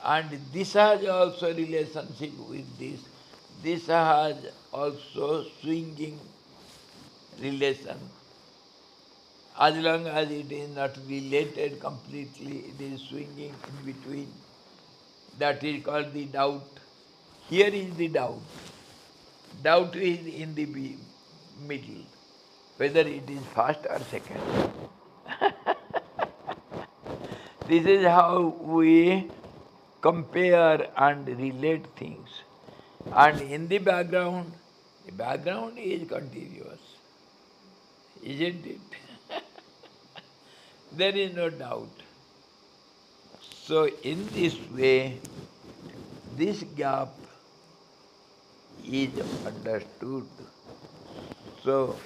And this has also relationship with this. This has also swinging relation. As long as it is not related completely, it is swinging in between. That is called the doubt. Here is the doubt. Doubt is in the middle, whether it is first or second. This is how we compare and relate things. And in the background is continuous, isn't it? There is no doubt. So in this way, this gap is understood. So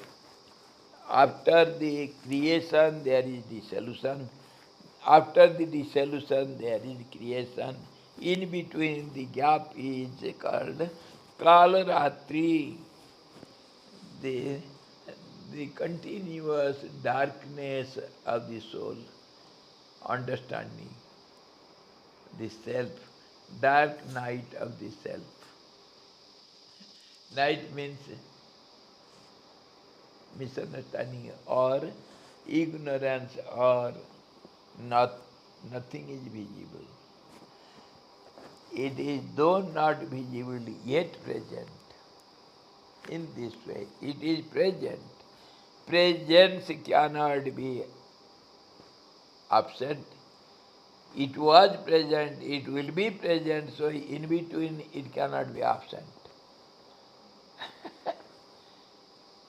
after the creation there is dissolution. After the dissolution there is creation. In between the gap is called Kalaratri, the continuous darkness of the soul, understanding the self, dark night of the self. Night means misunderstanding or ignorance or nothing is visible. It is though not visible yet present. In this way, it is present. Presence cannot be absent. It was present, it will be present, so in between it cannot be absent.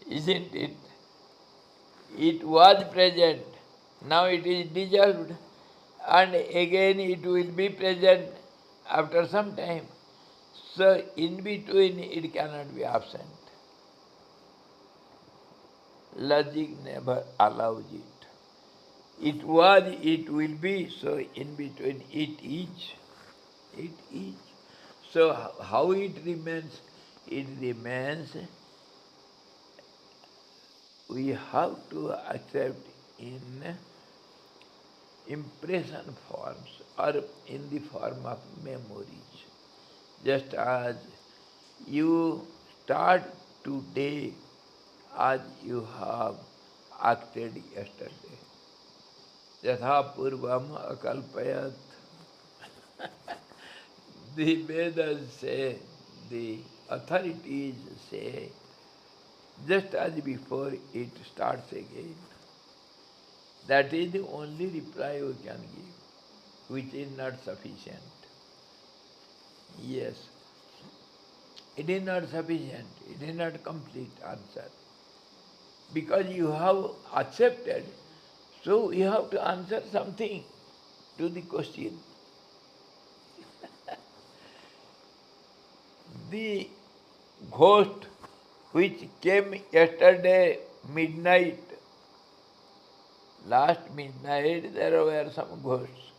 Isn't it? It was present, now it is dissolved, and again it will be present after some time. So in between it cannot be absent. Logic never allows it. It was, it will be, so in between it is. It is. So how it remains? It remains, we have to accept in impression forms or in the form of memories. Just as you start today as you have acted yesterday. Yatha purvam akalpayat. The Vedas say, the authorities say, just as before it starts again. That is the only reply we can give, which is not sufficient. Yes, it is not sufficient, it is not complete answer. Because you have accepted, so you have to answer something. to the question. The ghost which came yesterday midnight, last midnight there were some ghosts.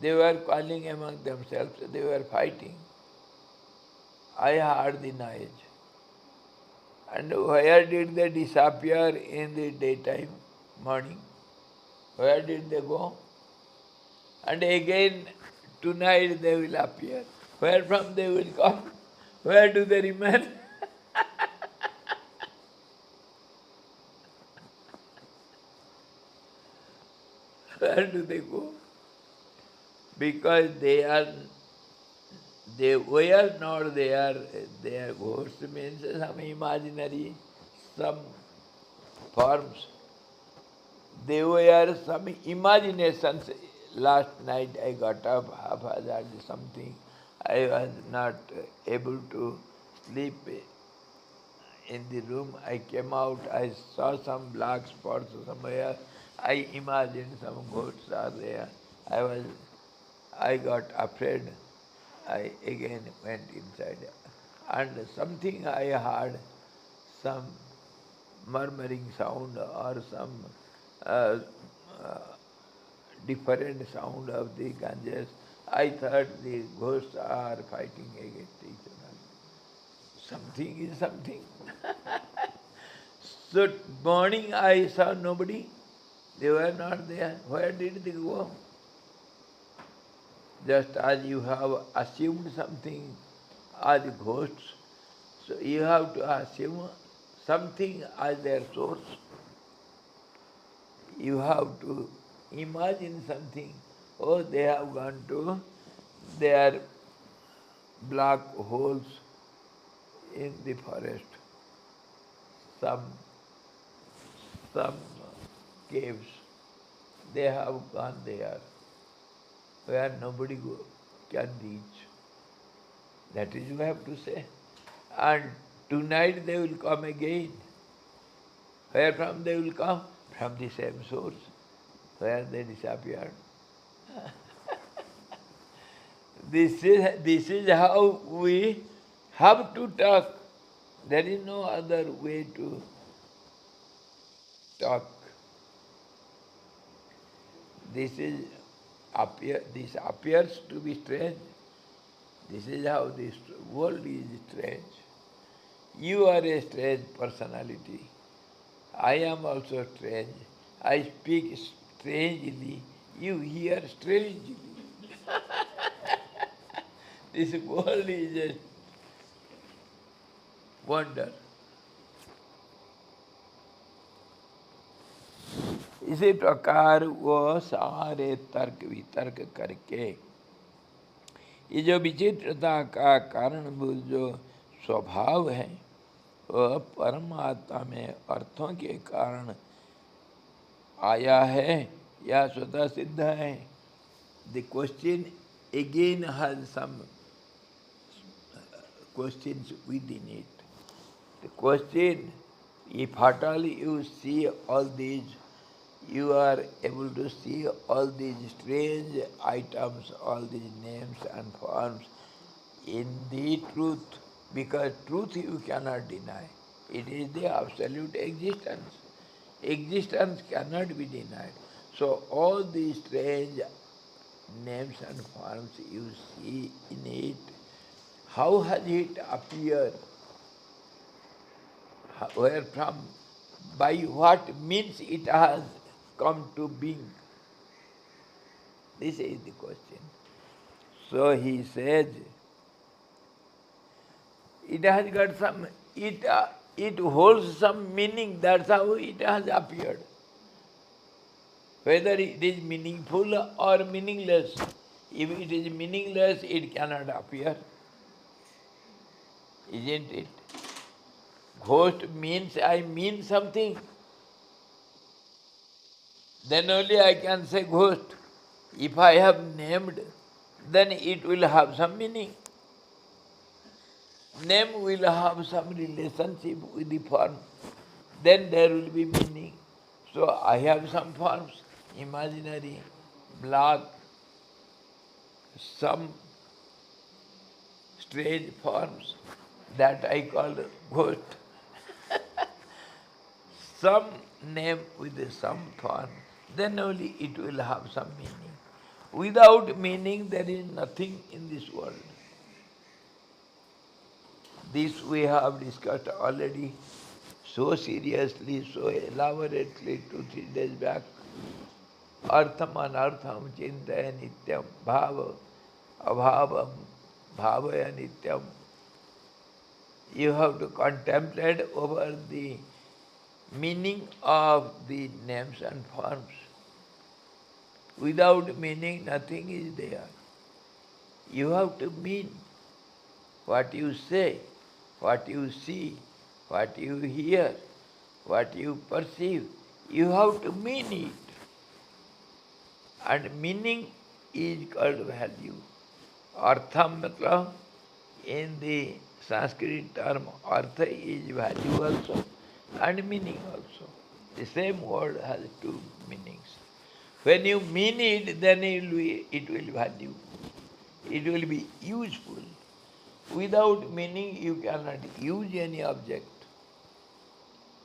They were calling among themselves, they were fighting. I heard the noise. And where did they disappear in the daytime, morning? Where did they go? And again tonight they will appear. Where from they will come? Where do they remain? Where do they go? Because they were not there. Their ghosts means some imaginary, some forms. They were some imaginations. Last night I got up haphazard something. I was not able to sleep in the room. I came out, I saw some black spots somewhere. I imagined some ghosts are there. I got afraid. I again went inside. And something I heard, some murmuring sound or some uh, uh, different sound of the ganges. I thought the ghosts are fighting against each other. Something is something. So morning I saw nobody. They were not there. Where did they go? Just as you have assumed something as ghosts, so you have to assume something as their source. You have to imagine something. Oh, they have gone to their black holes in the forest, some caves. They have gone there where nobody can reach. That is you have to say. And tonight they will come again. Where from they will come? From the same source where they disappeared. This is how we have to talk. There is no other way to talk. This appears to be strange. This is how this world is strange. You are a strange personality. I am also strange. I speak strangely. You hear strangely. This world is a wonder. इसी प्रकार वो सारे तर्क वितर्क करके ये जो विचित्रता का कारणभूत जो स्वभाव है वह परमात्मा में अर्थों के कारण आया है या स्वतः सिद्ध है. The question again has some questions within it. The question, if at all you see all these, you are able to see all these strange items, all these names and forms in the truth, because truth you cannot deny. It is the absolute existence. Existence cannot be denied. So all these strange names and forms you see in it, how has it appeared? Where from? By what means it has come to being? This is the question. So he says, it has got some, it holds some meaning, that's how it has appeared. Whether it is meaningful or meaningless. If it is meaningless, it cannot appear. Isn't it? Ghost means I mean something. Then only I can say ghost. If I have named, then it will have some meaning. Name will have some relationship with the form. Then there will be meaning. So I have some forms, imaginary. black, some strange forms that I call ghost. Some name with some form, then only it will have some meaning. Without meaning, there is nothing in this world. This we have discussed already so seriously, so elaborately 2-3 days back. Artham anartham chintaya nityam bhava abhavam bhavaya nityam. You have to contemplate over the meaning of the names and forms. Without meaning, nothing is there. You have to mean what you say, what you see, what you hear, what you perceive. You have to mean it. And meaning is called value. Artham matlab, in the Sanskrit term, artha is value also and meaning also. The same word has two meanings. When you mean it, then it will value. It will be useful. Without meaning, you cannot use any object.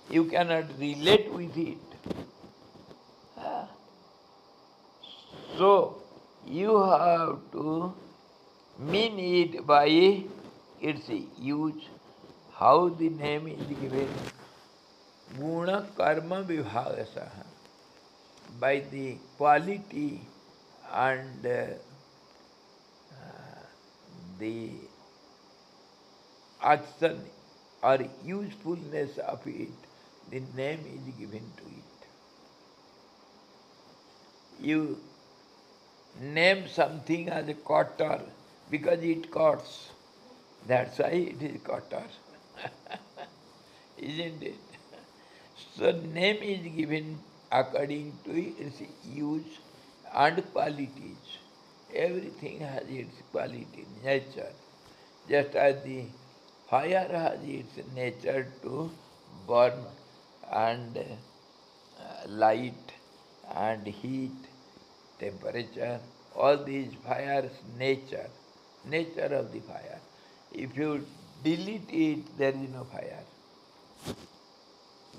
You cannot relate with it. So, you have to mean it by its use, how the name is given. Guna karma vibhagasaha. By the quality and the action or usefulness of it, the name is given to it. You name something as a cotter because it cots. That's why it is cotter. Isn't it? So name is given according to its use and qualities. Everything has its quality, nature. Just as the fire has its nature to burn and light and heat, temperature, all these fires, nature of the fire. If you delete it, there is no fire.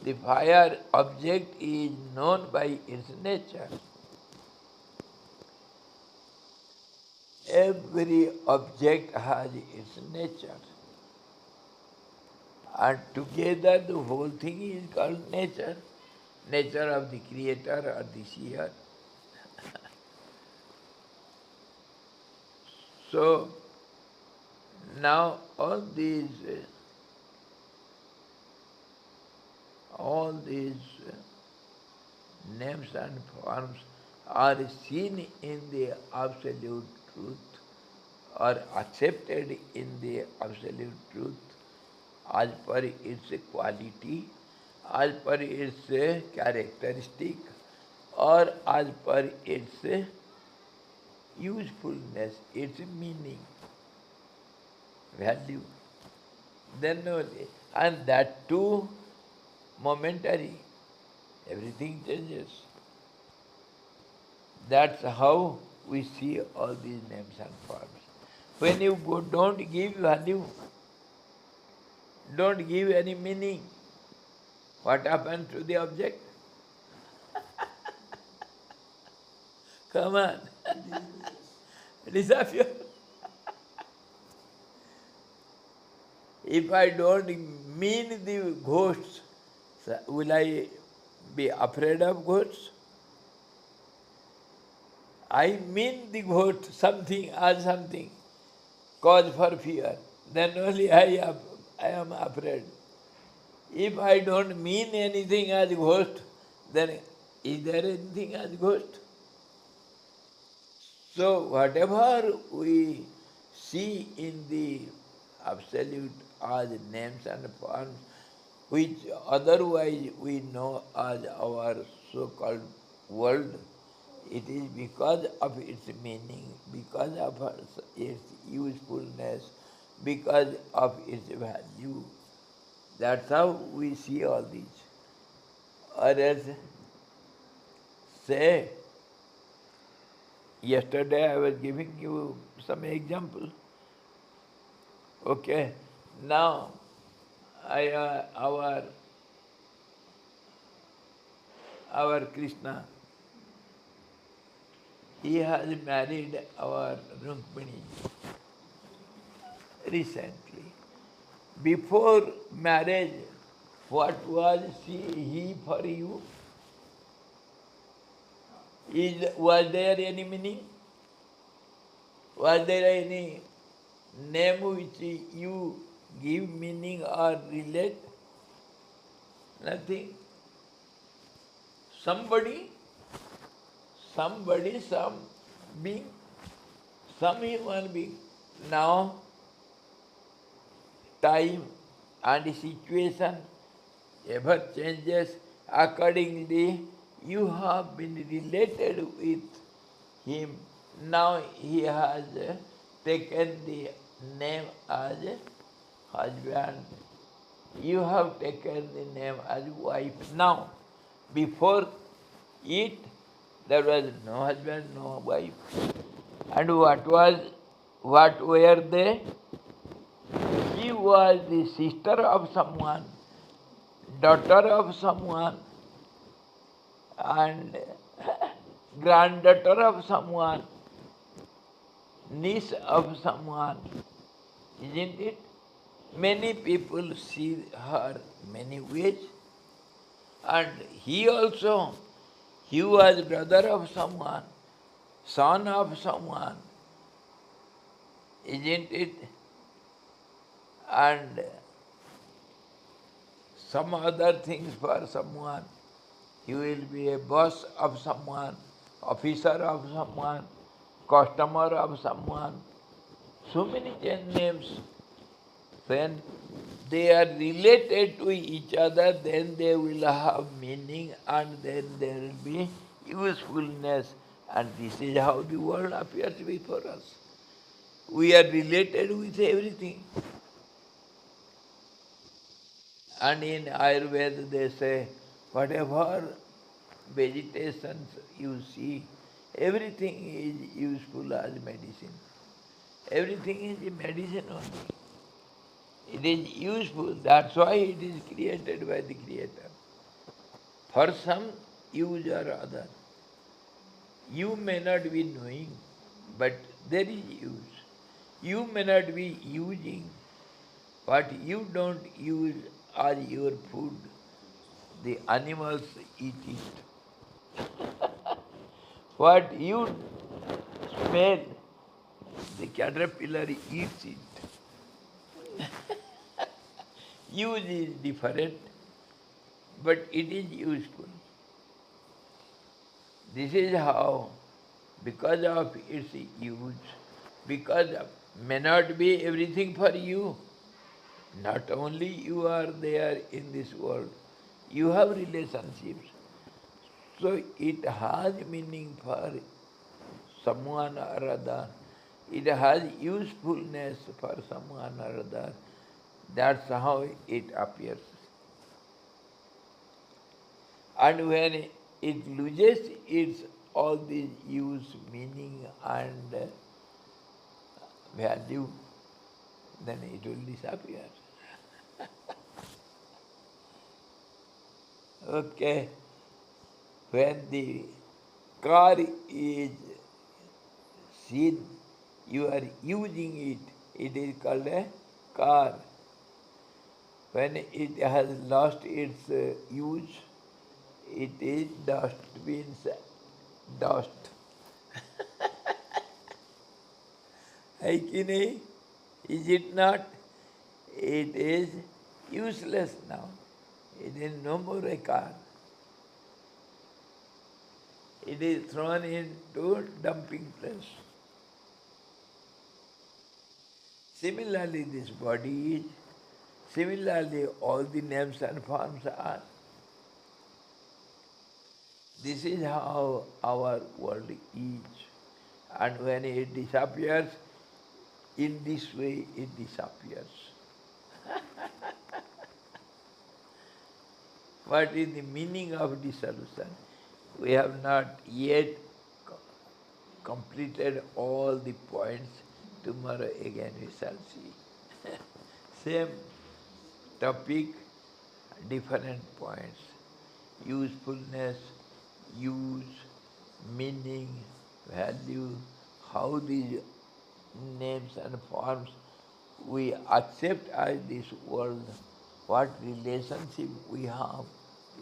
The fire object is known by its nature. Every object has its nature. And together the whole thing is called nature. Nature of the creator or the seer. So now all these names and forms are seen in the absolute truth or accepted in the absolute truth as per its quality, as per its characteristic, or as per its usefulness, its meaning, value. Then only, and that too momentary. Everything changes. That's how we see all these names and forms. When you don't give value, don't give any meaning, what happens to the object? Come on. Disappear. If I don't mean the ghosts, will I be afraid of ghosts? I mean the ghost something as something, cause for fear. Then only I am afraid. If I don't mean anything as ghost, then is there anything as ghost? So whatever we see in the absolute as names and forms, which otherwise we know as our so-called world, it is because of its meaning, because of its usefulness, because of its value. That's how we see all these. Or else say Yesterday I was giving you some example. Okay. Now our Krishna, he has married our Rukmini recently. Before marriage, what was he for you? Was there any meaning? Was there any name which you give meaning or relate? Nothing. Somebody, some being, some human being. Now, time and situation ever changes accordingly. You have been related with him. Now he has taken the name as husband. You have taken the name as wife. Now, before it, there was no husband, no wife. And what were they? She was the sister of someone, daughter of someone, and granddaughter of someone, niece of someone, isn't it? Many people see her many ways, and he also, he was brother of someone, son of someone, isn't it? And some other things for someone. He will be a boss of someone, officer of someone, customer of someone. So many names. When they are related to each other, then they will have meaning and then there will be usefulness. And this is how the world appears before us. We are related with everything. And in Ayurveda they say, whatever vegetations you see, everything is useful as medicine. Everything is a medicine only. It is useful, that's why it is created by the Creator. For some use or other. You may not be knowing, but there is use. You may not be using what you don't use as your food. The animals eat it. What you smell, the caterpillar eats it. Use is different, but it is useful. This is how, because of its use, because of, may not be everything for you. Not only you are there in this world, you have relationships. So it has meaning for someone or other. It has usefulness for someone or other. That's how it appears. And when it loses its all these use, meaning and value, then it will disappear. Okay. When the car is seen, you are using it, it is called a car. When it has lost its use, it is dust, means dust. है कि नहीं? Is it not? It is useless now. It is no more a car. It is thrown into dumping place. Similarly, this body is, similarly all the names and forms are. This is how our world is. And when it disappears, in this way it disappears. What is the meaning of dissolution? We have not yet completed all the points. Tomorrow again we shall see. Same topic, different points. Usefulness, use, meaning, value, how these names and forms we accept as this world, what relationship we have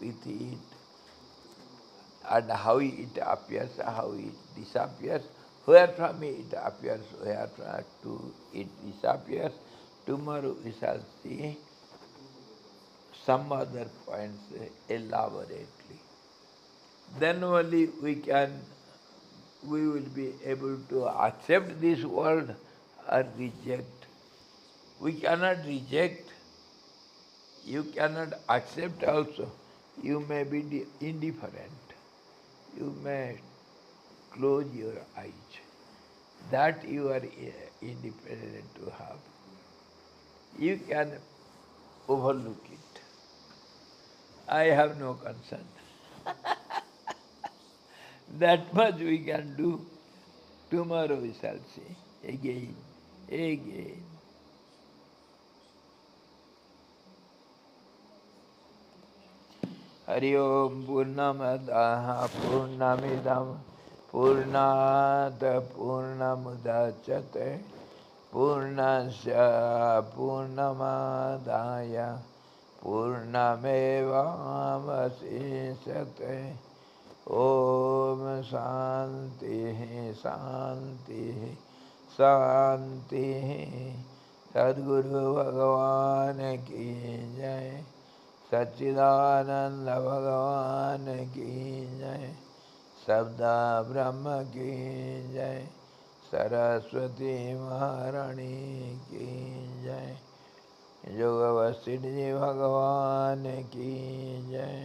with it, and how it appears, how it disappears, where from it appears, where from to it disappears. Tomorrow we shall see some other points elaborately. Then only we will be able to accept this world or reject. We cannot reject, you cannot accept also. You may be indifferent. You may close your eyes. That you are independent to have. You can overlook it. I have no concern. That much we can do. Tomorrow we shall see. Again, again. Hari Om Purnamadaha Purnamidam Purnata Purnamudachyate Purnasya Purnamadaya Purnameva Vasishyate Om Shanti Shanti Shanti Sadguru Bhagavan Ki Jai सच्चिदानंद भगवान की जय सबदा ब्रह्म की जय सरस्वती महारानी की जय जोग वशिष्ठ जी भगवान की जय